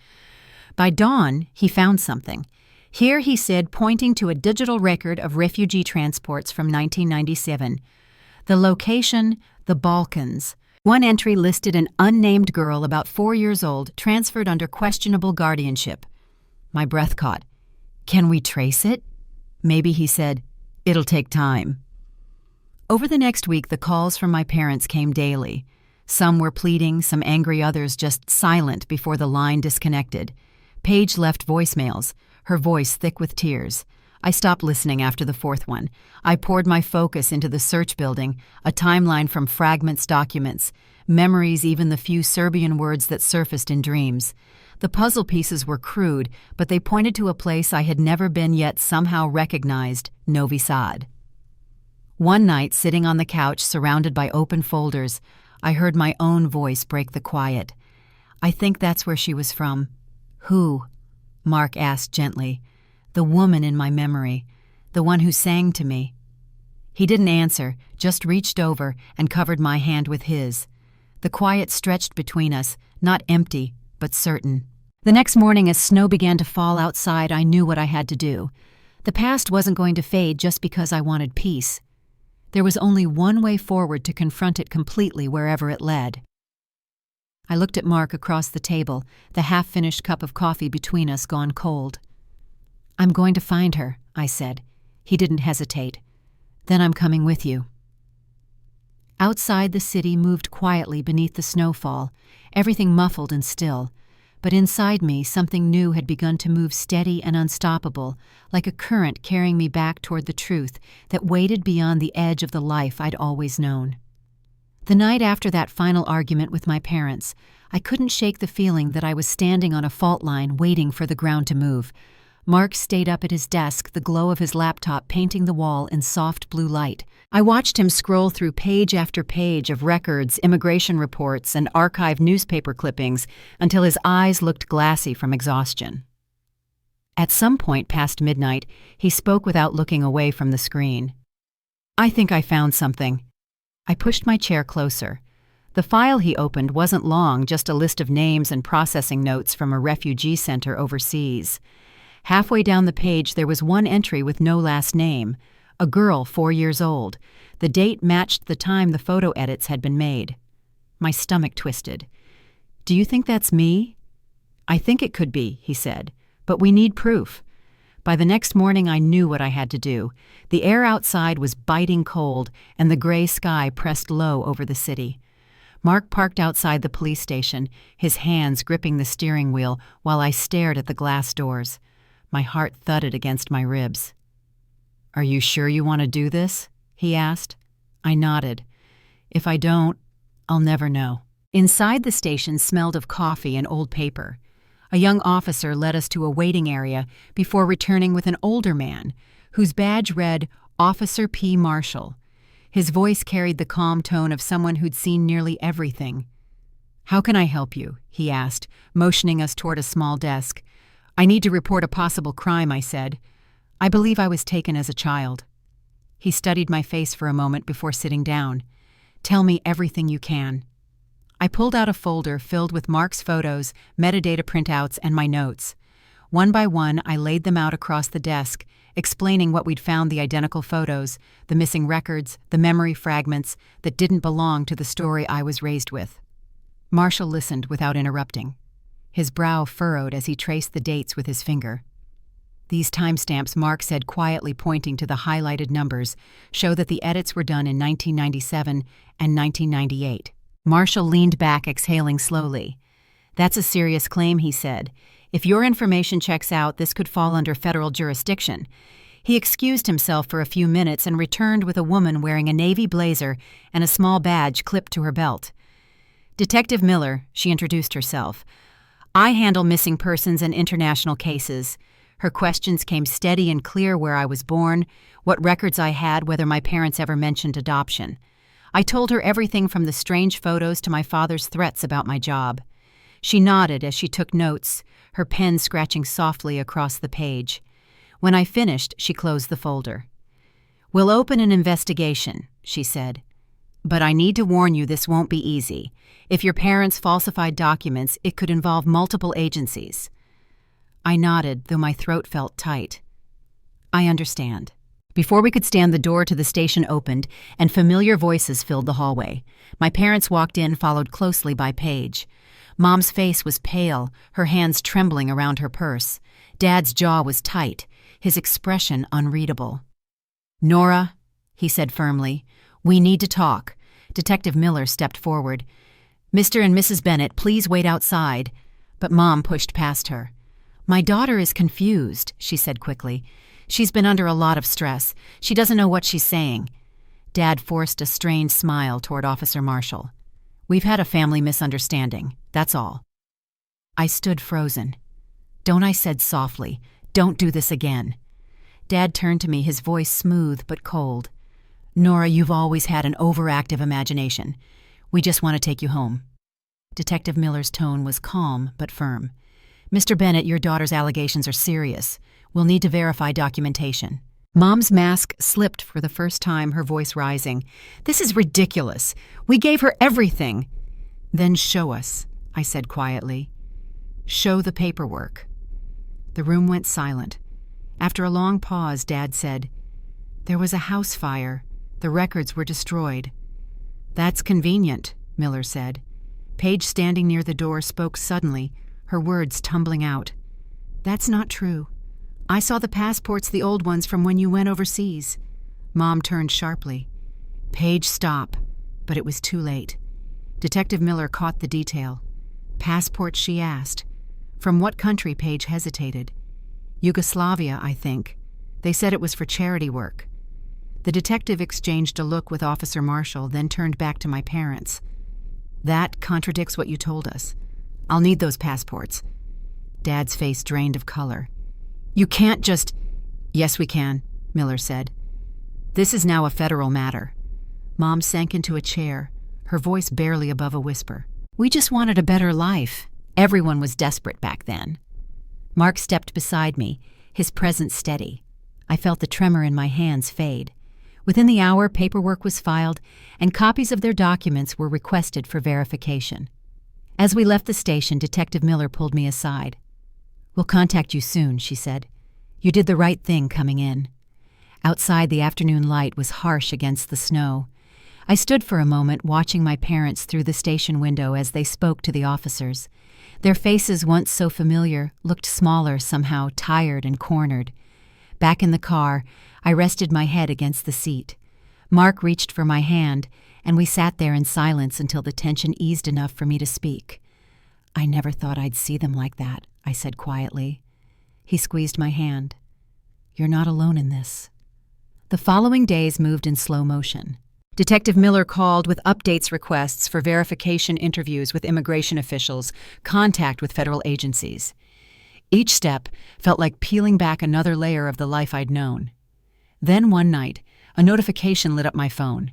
By dawn, he found something. Here, he said, pointing to a digital record of refugee transports from 1997. The location, the Balkans. One entry listed an unnamed girl about 4 years old, transferred under questionable guardianship. My breath caught. "Can we trace it?" "Maybe," he said. "It'll take time." Over the next week, the calls from my parents came daily. Some were pleading, some angry, others just silent before the line disconnected. Paige left voicemails, her voice thick with tears. I stopped listening after the fourth one. I poured my focus into the search building, a timeline from fragments, documents, memories, even the few Serbian words that surfaced in dreams. The puzzle pieces were crude, but they pointed to a place I had never been yet somehow recognized, Novi Sad. One night, sitting on the couch surrounded by open folders, I heard my own voice break the quiet. "I think that's where she was from." "Who?" Mark asked gently. The woman in my memory, the one who sang to me. He didn't answer, just reached over and covered my hand with his. The quiet stretched between us, not empty, but certain. The next morning, as snow began to fall outside, I knew what I had to do. The past wasn't going to fade just because I wanted peace. There was only one way forward to confront it completely wherever it led. I looked at Mark across the table, the half-finished cup of coffee between us gone cold. "I'm going to find her," I said. He didn't hesitate. "Then I'm coming with you." Outside, the city moved quietly beneath the snowfall, everything muffled and still. But inside me, something new had begun to move steady and unstoppable, like a current carrying me back toward the truth that waited beyond the edge of the life I'd always known. The night after that final argument with my parents, I couldn't shake the feeling that I was standing on a fault line waiting for the ground to move. Mark stayed up at his desk, the glow of his laptop painting the wall in soft blue light. I watched him scroll through page after page of records, immigration reports, and archived newspaper clippings until his eyes looked glassy from exhaustion. At some point past midnight, he spoke without looking away from the screen. "I think I found something." I pushed my chair closer. The file he opened wasn't long, just a list of names and processing notes from a refugee center overseas. Halfway down the page, there was one entry with no last name, a girl 4 years old. The date matched the time the photo edits had been made. My stomach twisted. "Do you think that's me?" "I think it could be," he said, "but we need proof." By the next morning, I knew what I had to do. The air outside was biting cold, and the gray sky pressed low over the city. Mark parked outside the police station, his hands gripping the steering wheel while I stared at the glass doors. My heart thudded against my ribs. "Are you sure you want to do this?" he asked. I nodded. "If I don't, I'll never know." Inside, the station smelled of coffee and old paper. A young officer led us to a waiting area before returning with an older man, whose badge read Officer P. Marshall. His voice carried the calm tone of someone who'd seen nearly everything. "How can I help you?" he asked, motioning us toward a small desk. "I need to report a possible crime," I said. "I believe I was taken as a child." He studied my face for a moment before sitting down. "Tell me everything you can." I pulled out a folder filled with Mark's photos, metadata printouts, and my notes. One by one, I laid them out across the desk, explaining what we'd found: the identical photos, the missing records, the memory fragments that didn't belong to the story I was raised with. Marshall listened without interrupting. His brow furrowed as he traced the dates with his finger. "These timestamps," Mark said quietly, pointing to the highlighted numbers, "show that the edits were done in 1997 and 1998. Marshall leaned back, exhaling slowly. "That's a serious claim," he said. "If your information checks out, this could fall under federal jurisdiction." He excused himself for a few minutes and returned with a woman wearing a navy blazer and a small badge clipped to her belt. "Detective Miller," she introduced herself. "I handle missing persons and international cases." Her questions came steady and clear: where I was born, what records I had, whether my parents ever mentioned adoption. I told her everything from the strange photos to my father's threats about my job. She nodded as she took notes, her pen scratching softly across the page. When I finished, she closed the folder. "We'll open an investigation," she said. "But I need to warn you, this won't be easy. If your parents falsified documents, it could involve multiple agencies." I nodded, though my throat felt tight. "I understand." Before we could stand, the door to the station opened, and familiar voices filled the hallway. My parents walked in, followed closely by Paige. Mom's face was pale, her hands trembling around her purse. Dad's jaw was tight, his expression unreadable. "Nora," he said firmly, "we need to talk." Detective Miller stepped forward. "Mr. and Mrs. Bennett, please wait outside." But Mom pushed past her. "My daughter is confused," she said quickly. "She's been under a lot of stress. She doesn't know what she's saying." Dad forced a strained smile toward Officer Marshall. "We've had a family misunderstanding, that's all." I stood frozen. "Don't," I said softly. "Don't do this again." Dad turned to me, his voice smooth but cold. "Nora, you've always had an overactive imagination. We just want to take you home." Detective Miller's tone was calm but firm. "Mr. Bennett, your daughter's allegations are serious. We'll need to verify documentation." Mom's mask slipped for the first time, her voice rising. "This is ridiculous. We gave her everything." "Then show us," I said quietly. "Show the paperwork." The room went silent. After a long pause, Dad said, "There was a house fire. The records were destroyed." "That's convenient," Miller said. Paige, standing near the door, spoke suddenly, her words tumbling out. "That's not true. I saw the passports, the old ones from when you went overseas." Mom turned sharply. "Paige, stop." But it was too late. Detective Miller caught the detail. "Passports?" she asked. "From what country?" Paige hesitated. "Yugoslavia, I think. They said it was for charity work." The detective exchanged a look with Officer Marshall, then turned back to my parents. "That contradicts what you told us. I'll need those passports." Dad's face drained of color. "You can't just—" "Yes, we can," Miller said. "This is now a federal matter." Mom sank into a chair, her voice barely above a whisper. "We just wanted a better life. Everyone was desperate back then." Mark stepped beside me, his presence steady. I felt the tremor in my hands fade. Within the hour, paperwork was filed, and copies of their documents were requested for verification. As we left the station, Detective Miller pulled me aside. "We'll contact you soon," she said. "You did the right thing coming in." Outside, the afternoon light was harsh against the snow. I stood for a moment watching my parents through the station window as they spoke to the officers. Their faces, once so familiar, looked smaller somehow, tired and cornered. Back in the car, I rested my head against the seat. Mark reached for my hand, and we sat there in silence until the tension eased enough for me to speak. "I never thought I'd see them like that," I said quietly. He squeezed my hand. "You're not alone in this." The following days moved in slow motion. Detective Miller called with updates requests for verification interviews with immigration officials, contact with federal agencies. Each step felt like peeling back another layer of the life I'd known. Then one night, a notification lit up my phone.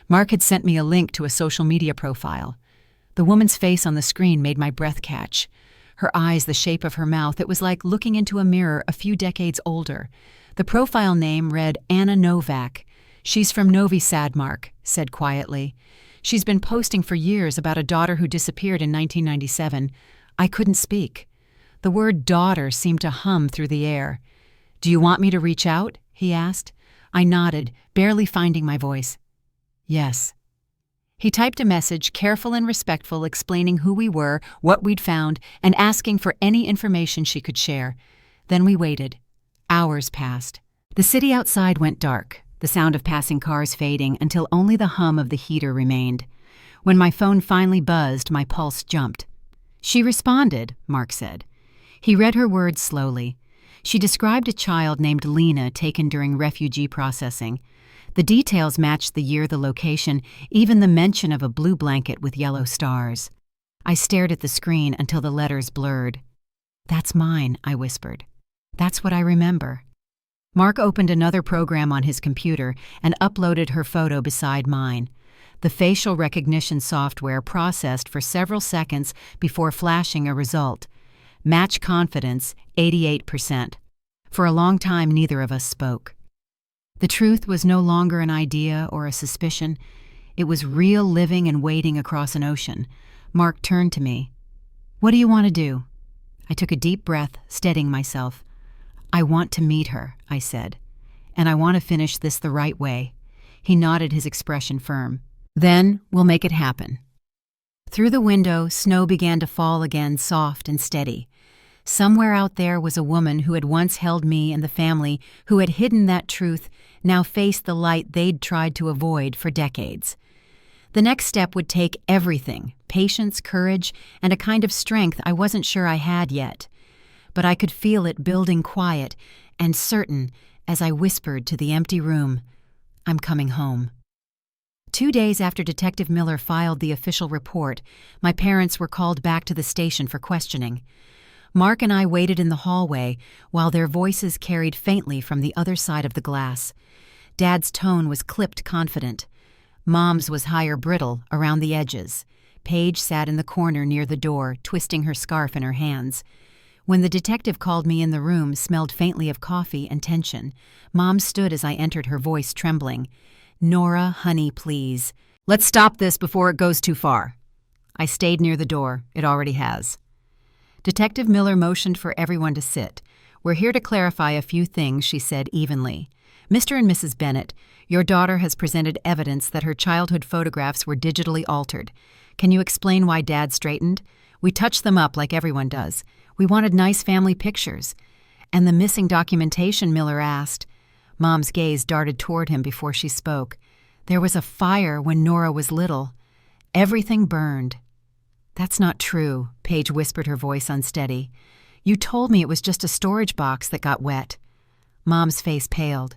Mark had sent me a link to a social media profile. The woman's face on the screen made my breath catch. Her eyes the shape of her mouth. It was like looking into a mirror a few decades older. The profile name read Anna Novak. "She's from Novi Sad," Mark said quietly. "She's been posting for years about a daughter who disappeared in 1997. I couldn't speak. The word daughter seemed to hum through the air. "Do you want me to reach out?" he asked. I nodded, barely finding my voice. "Yes." He typed a message, careful and respectful, explaining who we were, what we'd found, and asking for any information she could share. Then we waited. Hours passed. The city outside went dark, the sound of passing cars fading until only the hum of the heater remained. When my phone finally buzzed, my pulse jumped. "She responded," Mark said. He read her words slowly. She described a child named Lena taken during refugee processing. The details matched the year, the location, even the mention of a blue blanket with yellow stars. I stared at the screen until the letters blurred. "That's mine," I whispered. "That's what I remember." Mark opened another program on his computer and uploaded her photo beside mine. The facial recognition software processed for several seconds before flashing a result. Match confidence, 88%. For a long time, neither of us spoke. The truth was no longer an idea or a suspicion. It was real, living and waiting across an ocean. Mark turned to me. "What do you want to do?" I took a deep breath, steadying myself. "I want to meet her," I said. "And I want to finish this the right way." He nodded, his expression firm. "Then we'll make it happen." Through the window, snow began to fall again, soft and steady. Somewhere out there was a woman who had once held me and the family, who had hidden that truth, now faced the light they'd tried to avoid for decades. The next step would take everything, patience, courage, and a kind of strength I wasn't sure I had yet. But I could feel it building, quiet and certain, as I whispered to the empty room, "I'm coming home." 2 days after Detective Miller filed the official report, my parents were called back to the station for questioning. Mark and I waited in the hallway while their voices carried faintly from the other side of the glass. Dad's tone was clipped, confident. Mom's was higher, brittle, around the edges. Paige sat in the corner near the door, twisting her scarf in her hands. When the detective called me in, the room smelled faintly of coffee and tension. Mom stood as I entered, her voice trembling. "Nora, honey, please. Let's stop this before it goes too far." I stayed near the door. It already has. Detective Miller motioned for everyone to sit. "We're here to clarify a few things," she said evenly. "Mr. and Mrs. Bennett, your daughter has presented evidence that her childhood photographs were digitally altered. Can you explain why Dad straightened? We touched them up like everyone does. We wanted nice family pictures." "And the missing documentation?" Miller asked. Mom's gaze darted toward him before she spoke. "There was a fire when Nora was little. Everything burned." "That's not true," Paige whispered, her voice unsteady. "You told me it was just a storage box that got wet." Mom's face paled.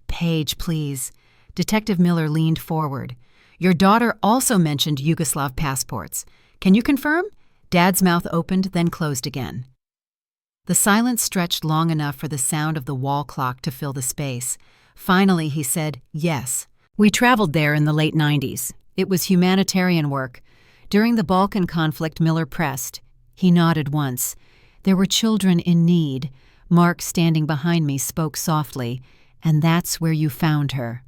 "Paige, please." Detective Miller leaned forward. "Your daughter also mentioned Yugoslav passports. Can you confirm?" Dad's mouth opened, then closed again. The silence stretched long enough for the sound of the wall clock to fill the space. Finally, he said, "Yes. We traveled there in the late 90s. It was humanitarian work. During the Balkan conflict," Miller pressed. He nodded once. "There were children in need." Mark, standing behind me, spoke softly. "And that's where you found her."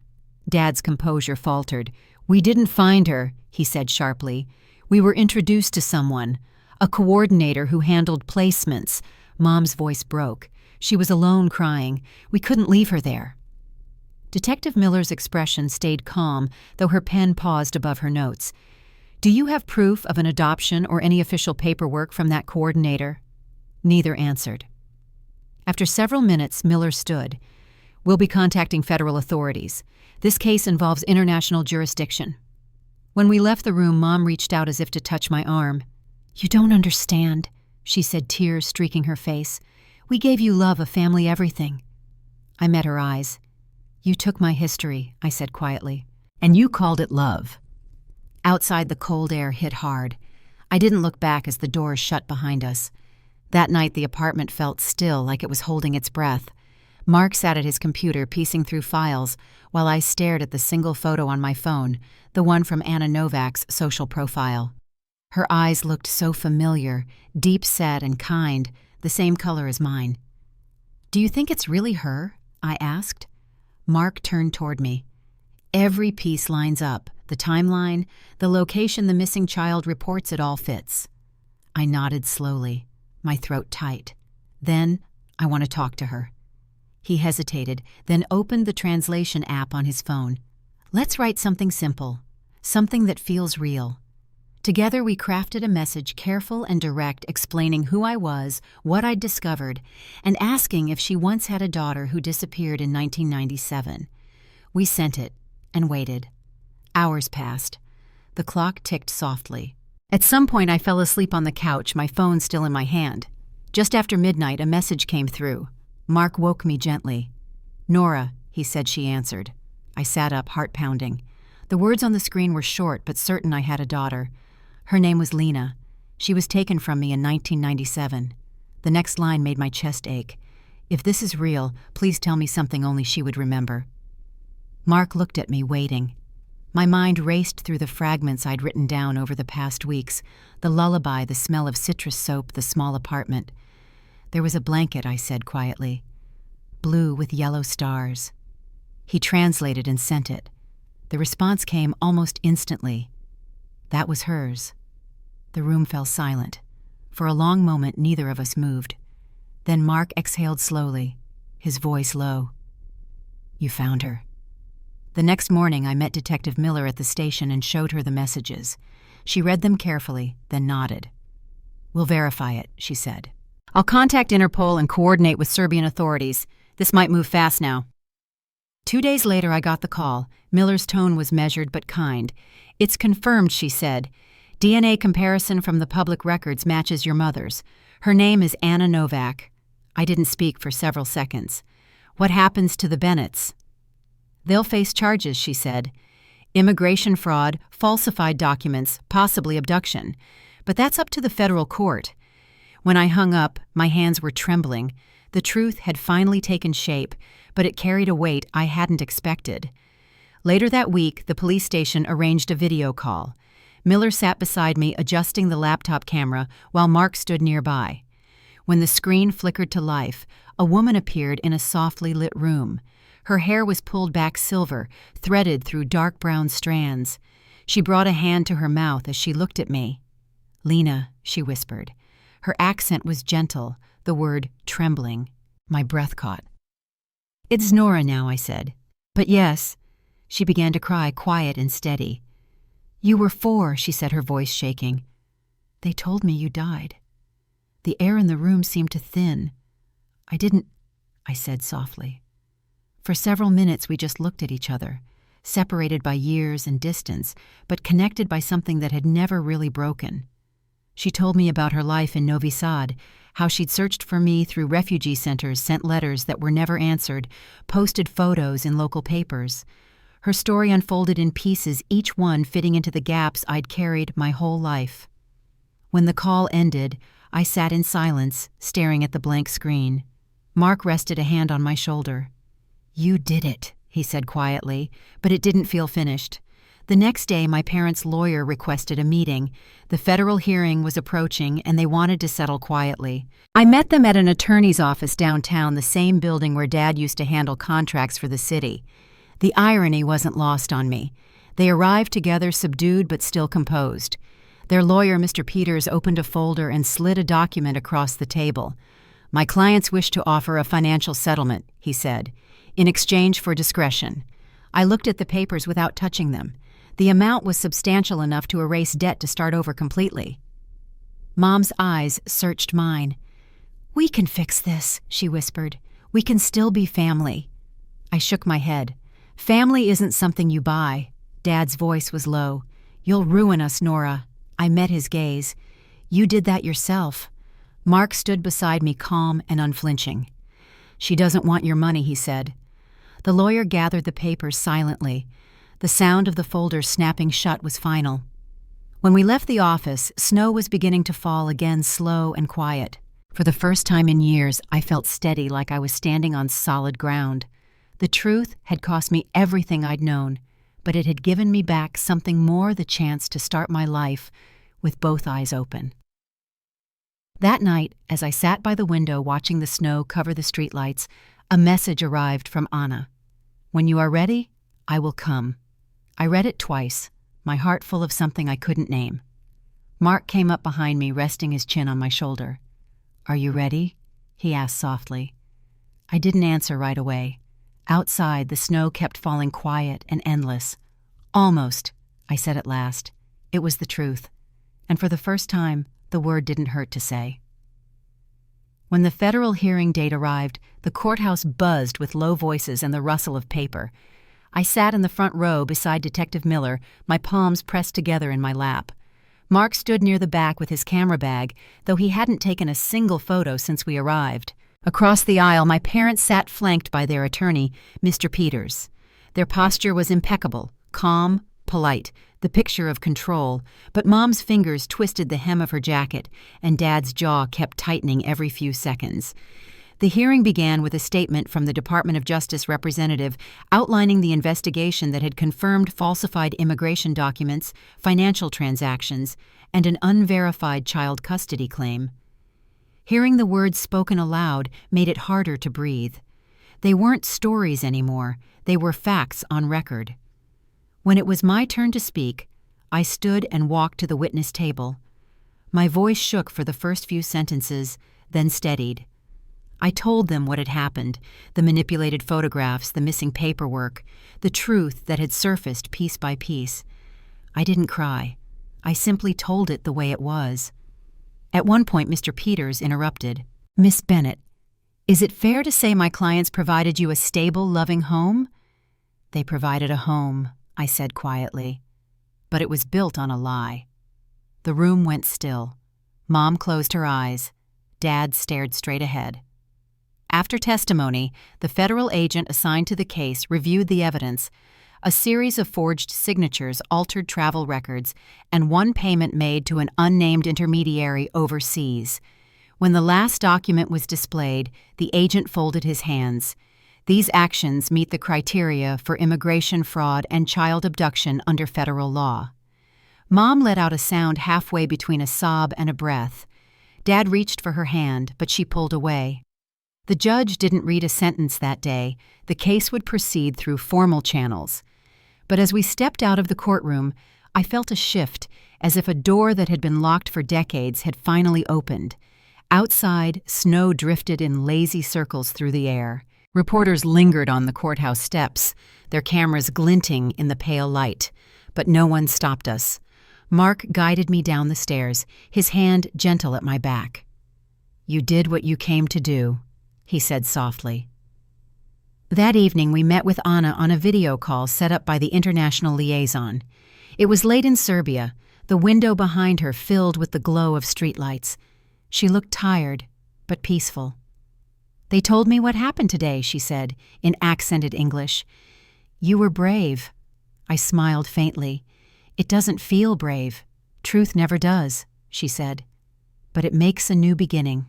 Dad's composure faltered. "We didn't find her," he said sharply. "We were introduced to someone, a coordinator who handled placements." Mom's voice broke. She was alone, crying. "We couldn't leave her there." Detective Miller's expression stayed calm, though her pen paused above her notes. "Do you have proof of an adoption or any official paperwork from that coordinator?" Neither answered. After several minutes, Miller stood. "We'll be contacting federal authorities. This case involves international jurisdiction." When we left the room, Mom reached out as if to touch my arm. "You don't understand," she said, tears streaking her face. "We gave you love, a family, everything." I met her eyes. "You took my history," I said quietly, "and you called it love." Outside, the cold air hit hard. I didn't look back as the doors shut behind us. That night, the apartment felt still, like it was holding its breath. Mark sat at his computer, piecing through files, while I stared at the single photo on my phone, the one from Anna Novak's social profile. Her eyes looked so familiar, deep-set and kind, the same color as mine. "Do you think it's really her?" I asked. Mark turned toward me. "Every piece lines up. The timeline, the location the missing child reports, it all fits." I nodded slowly, my throat tight. "Then, I want to talk to her." He hesitated, then opened the translation app on his phone. "Let's write something simple, something that feels real." Together we crafted a message, careful and direct, explaining who I was, what I'd discovered, and asking if she once had a daughter who disappeared in 1997. We sent it and waited. Hours passed. The clock ticked softly. At some point I fell asleep on the couch, my phone still in my hand. Just after midnight, a message came through. Mark woke me gently. "Nora," he said. She answered. I sat up, heart pounding. The words on the screen were short, but certain I had a daughter. Her name was Lena. She was taken from me in 1997. The next line made my chest ache. "If this is real, please tell me something only she would remember." Mark looked at me, waiting. My mind raced through the fragments I'd written down over the past weeks, the lullaby, the smell of citrus soap, the small apartment. "There was a blanket," I said quietly. "Blue with yellow stars." He translated and sent it. The response came almost instantly. That was hers. The room fell silent. For a long moment, neither of us moved. Then Mark exhaled slowly, his voice low. "You found her." The next morning, I met Detective Miller at the station and showed her the messages. She read them carefully, then nodded. "We'll verify it," she said. "I'll contact Interpol and coordinate with Serbian authorities. This might move fast now." 2 days later, I got the call. Miller's tone was measured but kind. "It's confirmed," she said. "DNA comparison from the public records matches your mother's. Her name is Anna Novak." I didn't speak for several seconds. "What happens to the Bennetts?" "They'll face charges," she said. "Immigration fraud, falsified documents, possibly abduction. But that's up to the federal court." When I hung up, my hands were trembling. The truth had finally taken shape, but it carried a weight I hadn't expected. Later that week, the police station arranged a video call. Miller sat beside me, adjusting the laptop camera, while Mark stood nearby. When the screen flickered to life, a woman appeared in a softly lit room. Her hair was pulled back silver, threaded through dark brown strands. She brought a hand to her mouth as she looked at me. "Lena," she whispered. Her accent was gentle, the word trembling. My breath caught. "It's Nora now," I said. "But yes." She began to cry, quiet and steady. "You were 4, she said, her voice shaking. "They told me you died." The air in the room seemed to thin. "I didn't," I said softly. For several minutes we just looked at each other, separated by years and distance, but connected by something that had never really broken. She told me about her life in Novi Sad, how she'd searched for me through refugee centers, sent letters that were never answered, posted photos in local papers. Her story unfolded in pieces, each one fitting into the gaps I'd carried my whole life. When the call ended, I sat in silence, staring at the blank screen. Mark rested a hand on my shoulder. "You did it," he said quietly, but it didn't feel finished. The next day, my parents' lawyer requested a meeting. The federal hearing was approaching, and they wanted to settle quietly. I met them at an attorney's office downtown, the same building where Dad used to handle contracts for the city. The irony wasn't lost on me. They arrived together, subdued but still composed. Their lawyer, Mr. Peters, opened a folder and slid a document across the table. "My clients wish to offer a financial settlement," he said, "in exchange for discretion." I looked at the papers without touching them. The amount was substantial enough to erase debt to start over completely. Mom's eyes searched mine. "We can fix this," she whispered. "We can still be family." I shook my head. "Family isn't something you buy." Dad's voice was low. "You'll ruin us, Nora." I met his gaze. "You did that yourself." Mark stood beside me, calm and unflinching. "She doesn't want your money," he said. The lawyer gathered the papers silently. The sound of the folder snapping shut was final. When we left the office, snow was beginning to fall again, slow and quiet. For the first time in years, I felt steady, like I was standing on solid ground. The truth had cost me everything I'd known, but it had given me back something more, the chance to start my life with both eyes open. That night, as I sat by the window watching the snow cover the streetlights, a message arrived from Anna. "When you are ready, I will come." I read it twice, my heart full of something I couldn't name. Mark came up behind me, resting his chin on my shoulder. "Are you ready?" he asked softly. I didn't answer right away. Outside, the snow kept falling quiet and endless. "Almost," I said at last. It was the truth. And for the first time, the word didn't hurt to say. When the federal hearing date arrived, the courthouse buzzed with low voices and the rustle of paper. I sat in the front row beside Detective Miller, my palms pressed together in my lap. Mark stood near the back with his camera bag, though he hadn't taken a single photo since we arrived. Across the aisle, my parents sat flanked by their attorney, Mr. Peters. Their posture was impeccable, calm, polite, the picture of control, but Mom's fingers twisted the hem of her jacket, and Dad's jaw kept tightening every few seconds. The hearing began with a statement from the Department of Justice representative outlining the investigation that had confirmed falsified immigration documents, financial transactions, and an unverified child custody claim. Hearing the words spoken aloud made it harder to breathe. They weren't stories anymore, they were facts on record. When it was my turn to speak, I stood and walked to the witness table. My voice shook for the first few sentences, then steadied. I told them what had happened, the manipulated photographs, the missing paperwork, the truth that had surfaced piece by piece. I didn't cry. I simply told it the way it was. At one point, Mr. Peters interrupted. "Miss Bennett, is it fair to say my clients provided you a stable, loving home?" "They provided a home," I said quietly. But it was built on a lie. The room went still. Mom closed her eyes. Dad stared straight ahead. After testimony, the federal agent assigned to the case reviewed the evidence. A series of forged signatures altered travel records, and one payment made to an unnamed intermediary overseas. When the last document was displayed, the agent folded his hands. These actions meet the criteria for immigration fraud and child abduction under federal law. Mom let out a sound halfway between a sob and a breath. Dad reached for her hand, but she pulled away. The judge didn't read a sentence that day. The case would proceed through formal channels. But as we stepped out of the courtroom, I felt a shift, as if a door that had been locked for decades had finally opened. Outside, snow drifted in lazy circles through the air. Reporters lingered on the courthouse steps, their cameras glinting in the pale light. But no one stopped us. Mark guided me down the stairs, his hand gentle at my back. "You did what you came to do," he said softly. That evening we met with Anna on a video call set up by the international liaison. It was late in Serbia, the window behind her filled with the glow of streetlights. She looked tired, but peaceful. "They told me what happened today," she said, in accented English. "You were brave." I smiled faintly. "It doesn't feel brave. Truth never does," she said. "But it makes a new beginning."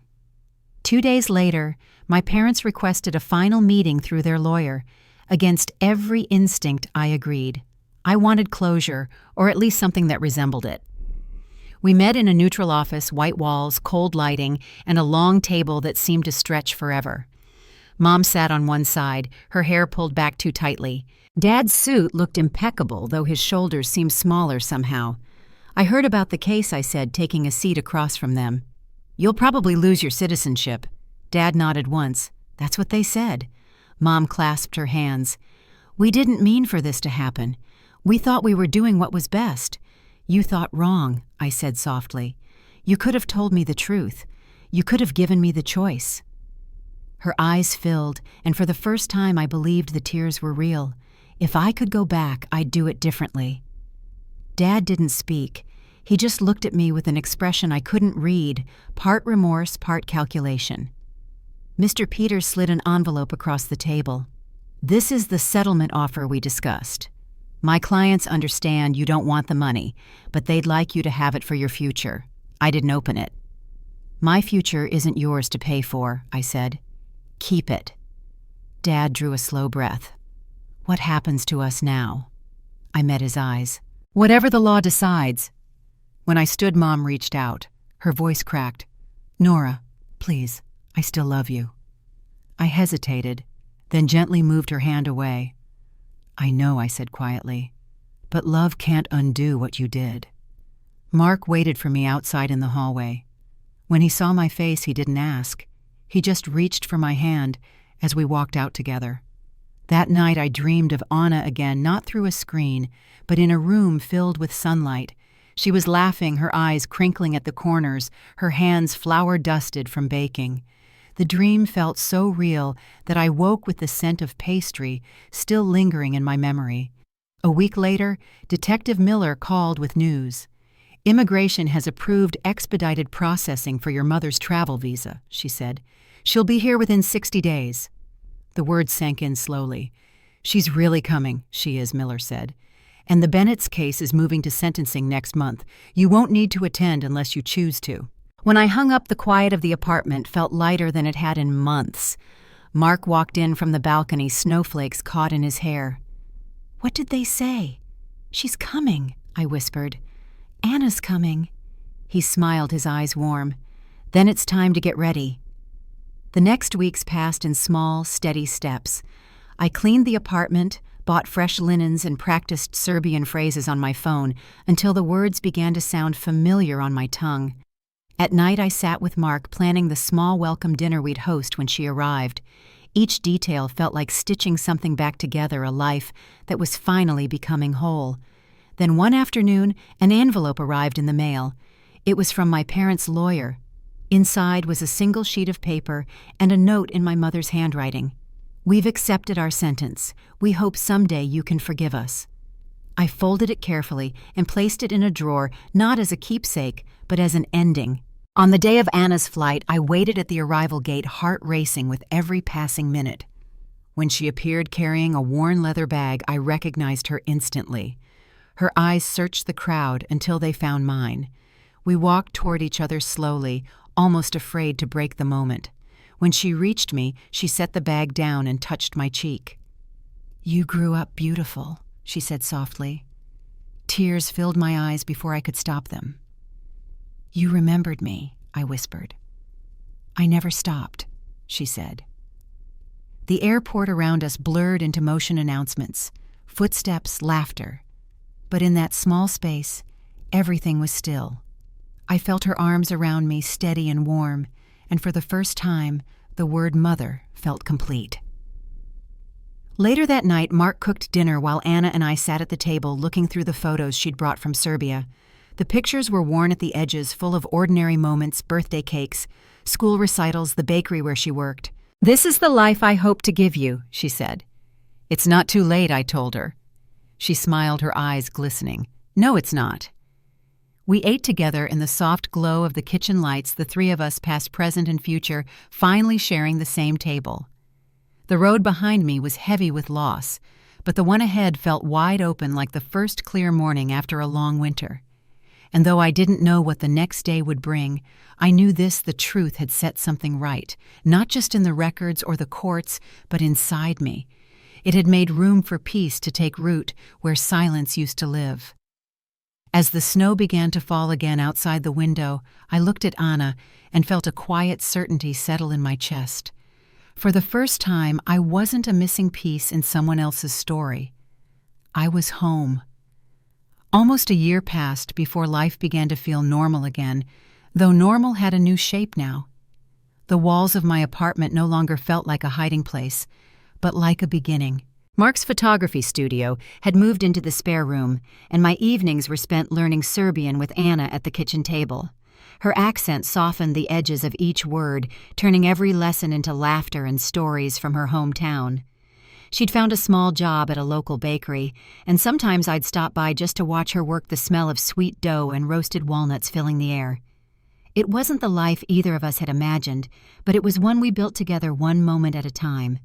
2 days later, my parents requested a final meeting through their lawyer. Against every instinct, I agreed. I wanted closure, or at least something that resembled it. We met in a neutral office, white walls, cold lighting, and a long table that seemed to stretch forever. Mom sat on one side, her hair pulled back too tightly. Dad's suit looked impeccable, though his shoulders seemed smaller somehow. "I heard about the case," I said, taking a seat across from them. "You'll probably lose your citizenship." Dad nodded once. "That's what they said." Mom clasped her hands. "We didn't mean for this to happen. We thought we were doing what was best." "You thought wrong," I said softly. "You could have told me the truth. You could have given me the choice." Her eyes filled, and for the first time I believed the tears were real. If I could go back, I'd do it differently. Dad didn't speak. He just looked at me with an expression I couldn't read, part remorse, part calculation. Mr. Peters slid an envelope across the table. "This is the settlement offer we discussed. My clients understand you don't want the money, but they'd like you to have it for your future." I didn't open it. "My future isn't yours to pay for," I said. "Keep it." Dad drew a slow breath. "What happens to us now?" I met his eyes. "Whatever the law decides." When I stood, Mom reached out. Her voice cracked. "Nora, please, I still love you." I hesitated, then gently moved her hand away. "I know," I said quietly, "but love can't undo what you did." Mark waited for me outside in the hallway. When he saw my face, he didn't ask. He just reached for my hand as we walked out together. That night I dreamed of Anna again, not through a screen, but in a room filled with sunlight. She was laughing, her eyes crinkling at the corners, her hands flour-dusted from baking. The dream felt so real that I woke with the scent of pastry still lingering in my memory. A week later, Detective Miller called with news. "Immigration has approved expedited processing for your mother's travel visa," she said. "She'll be here within 60 days. The words sank in slowly. "She's really coming," she is, Miller said. "And the Bennett's case is moving to sentencing next month. You won't need to attend unless you choose to." When I hung up, the quiet of the apartment felt lighter than it had in months. Mark walked in from the balcony, snowflakes caught in his hair. "What did they say?" "She's coming," I whispered. "Anna's coming." He smiled, his eyes warm. "Then it's time to get ready." The next weeks passed in small, steady steps. I cleaned the apartment, bought fresh linens, and practiced Serbian phrases on my phone until the words began to sound familiar on my tongue. At night I sat with Mark planning the small welcome dinner we'd host when she arrived. Each detail felt like stitching something back together, a life that was finally becoming whole. Then one afternoon, an envelope arrived in the mail. It was from my parents' lawyer. Inside was a single sheet of paper and a note in my mother's handwriting. "We've accepted our sentence. We hope someday you can forgive us." I folded it carefully and placed it in a drawer, not as a keepsake, but as an ending. On the day of Anna's flight, I waited at the arrival gate, heart racing with every passing minute. When she appeared carrying a worn leather bag, I recognized her instantly. Her eyes searched the crowd until they found mine. We walked toward each other slowly, almost afraid to break the moment. When she reached me, she set the bag down and touched my cheek. "You grew up beautiful," she said softly. Tears filled my eyes before I could stop them. "You remembered me," I whispered. I never stopped, she said. The airport around us blurred into motion announcements, footsteps, laughter. But in that small space, everything was still. I felt her arms around me, steady and warm, and for the first time, the word mother felt complete. Later that night, Mark cooked dinner while Anna and I sat at the table looking through the photos she'd brought from Serbia. The pictures were worn at the edges, full of ordinary moments, birthday cakes, school recitals, the bakery where she worked. "This is the life I hope to give you," she said. "It's not too late," I told her. She smiled, her eyes glistening. "No, it's not." We ate together in the soft glow of the kitchen lights, the three of us, past, present, and future, finally sharing the same table. The road behind me was heavy with loss, but the one ahead felt wide open like the first clear morning after a long winter. And though I didn't know what the next day would bring, I knew the truth had set something right, not just in the records or the courts, but inside me. It had made room for peace to take root where silence used to live. As the snow began to fall again outside the window, I looked at Anna and felt a quiet certainty settle in my chest. For the first time, I wasn't a missing piece in someone else's story. I was home. Almost a year passed before life began to feel normal again, though normal had a new shape now. The walls of my apartment no longer felt like a hiding place, but like a beginning. Mark's photography studio had moved into the spare room, and my evenings were spent learning Serbian with Anna at the kitchen table. Her accent softened the edges of each word, turning every lesson into laughter and stories from her hometown. She'd found a small job at a local bakery, and sometimes I'd stop by just to watch her work, the smell of sweet dough and roasted walnuts filling the air. It wasn't the life either of us had imagined, but it was one we built together, one moment at a time.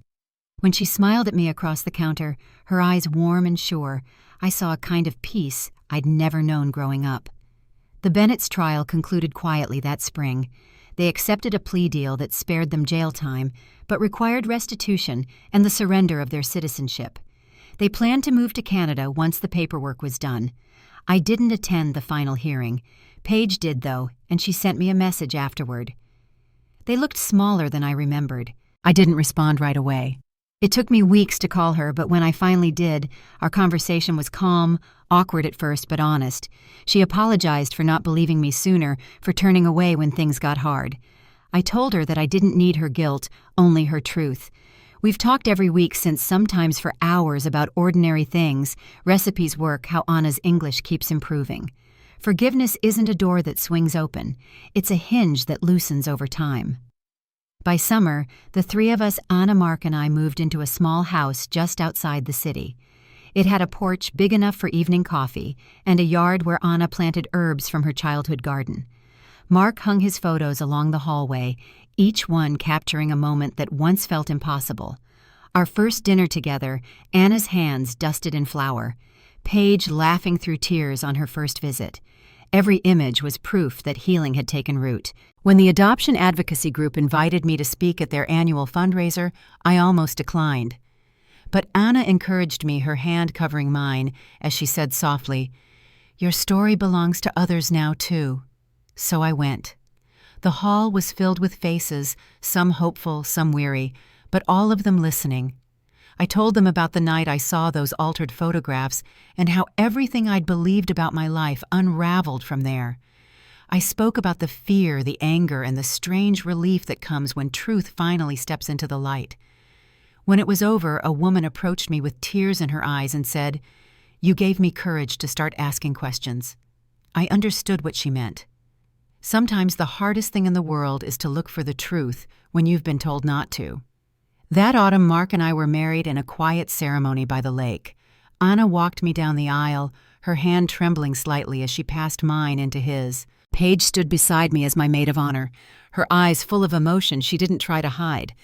When she smiled at me across the counter, her eyes warm and sure, I saw a kind of peace I'd never known growing up. The Bennett's trial concluded quietly that spring. They accepted a plea deal that spared them jail time, but required restitution and the surrender of their citizenship. They planned to move to Canada once the paperwork was done. I didn't attend the final hearing. Paige did, though, and she sent me a message afterward. They looked smaller than I remembered. I didn't respond right away. It took me weeks to call her, but when I finally did, our conversation was calm, awkward at first, but honest. She apologized for not believing me sooner, for turning away when things got hard. I told her that I didn't need her guilt, only her truth. We've talked every week since, sometimes for hours, about ordinary things, recipes work, how Anna's English keeps improving. Forgiveness isn't a door that swings open. It's a hinge that loosens over time. By summer, the three of us, Anna, Mark, and I, moved into a small house just outside the city. It had a porch big enough for evening coffee and a yard where Anna planted herbs from her childhood garden. Mark hung his photos along the hallway, each one capturing a moment that once felt impossible. Our first dinner together, Anna's hands dusted in flour, Paige laughing through tears on her first visit. Every image was proof that healing had taken root. When the adoption advocacy group invited me to speak at their annual fundraiser, I almost declined. But Anna encouraged me, her hand covering mine, as she said softly, "Your story belongs to others now, too." So I went. The hall was filled with faces, some hopeful, some weary, but all of them listening. I told them about the night I saw those altered photographs and how everything I'd believed about my life unraveled from there. I spoke about the fear, the anger, and the strange relief that comes when truth finally steps into the light. When it was over, a woman approached me with tears in her eyes and said, "You gave me courage to start asking questions." I understood what she meant. Sometimes the hardest thing in the world is to look for the truth when you've been told not to. That autumn, Mark and I were married in a quiet ceremony by the lake. Anna walked me down the aisle, her hand trembling slightly as she passed mine into his. Paige stood beside me as my maid of honor, her eyes full of emotion she didn't try to hide.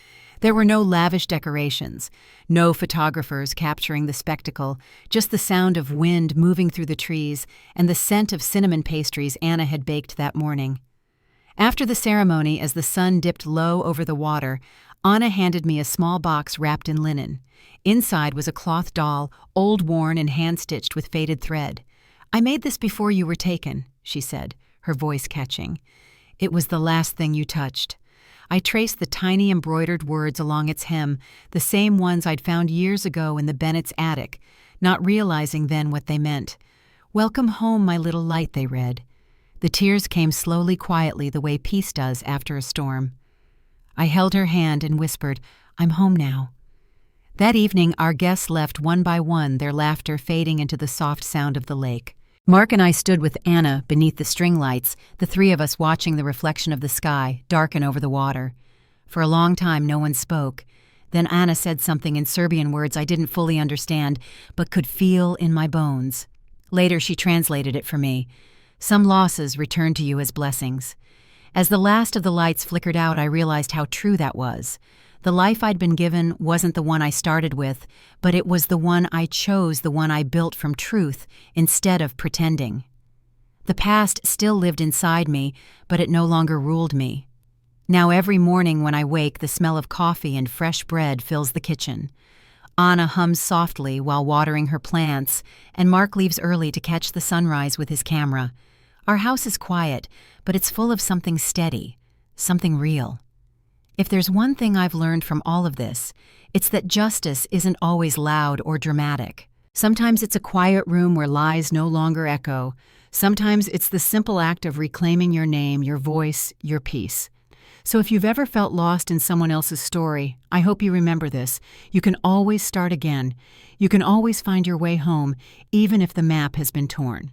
There were no lavish decorations, no photographers capturing the spectacle, just the sound of wind moving through the trees and the scent of cinnamon pastries Anna had baked that morning. After the ceremony, as the sun dipped low over the water, Anna handed me a small box wrapped in linen. Inside was a cloth doll, old, worn, and hand-stitched with faded thread. "I made this before you were taken," she said, her voice catching. It was the last thing you touched. I traced the tiny embroidered words along its hem, the same ones I'd found years ago in the Bennett's attic, not realizing then what they meant. "Welcome home, my little light," they read. The tears came slowly, quietly, the way peace does after a storm. I held her hand and whispered, "I'm home now." That evening, our guests left one by one, their laughter fading into the soft sound of the lake. Mark and I stood with Anna beneath the string lights, the three of us watching the reflection of the sky darken over the water. For a long time, no one spoke. Then Anna said something in Serbian words I didn't fully understand, but could feel in my bones. Later, she translated it for me. "Some losses return to you as blessings." As the last of the lights flickered out, I realized how true that was. The life I'd been given wasn't the one I started with, but it was the one I chose, the one I built from truth instead of pretending. The past still lived inside me, but it no longer ruled me. Now every morning when I wake, the smell of coffee and fresh bread fills the kitchen. Anna hums softly while watering her plants, and Mark leaves early to catch the sunrise with his camera. Our house is quiet, but it's full of something steady, something real. If there's one thing I've learned from all of this, it's that justice isn't always loud or dramatic. Sometimes it's a quiet room where lies no longer echo. Sometimes it's the simple act of reclaiming your name, your voice, your peace. So if you've ever felt lost in someone else's story, I hope you remember this. You can always start again. You can always find your way home, even if the map has been torn.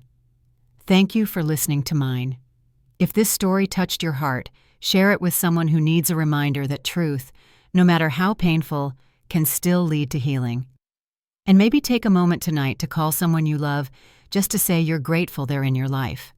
Thank you for listening to mine. If this story touched your heart, share it with someone who needs a reminder that truth, no matter how painful, can still lead to healing. And maybe take a moment tonight to call someone you love just to say you're grateful they're in your life.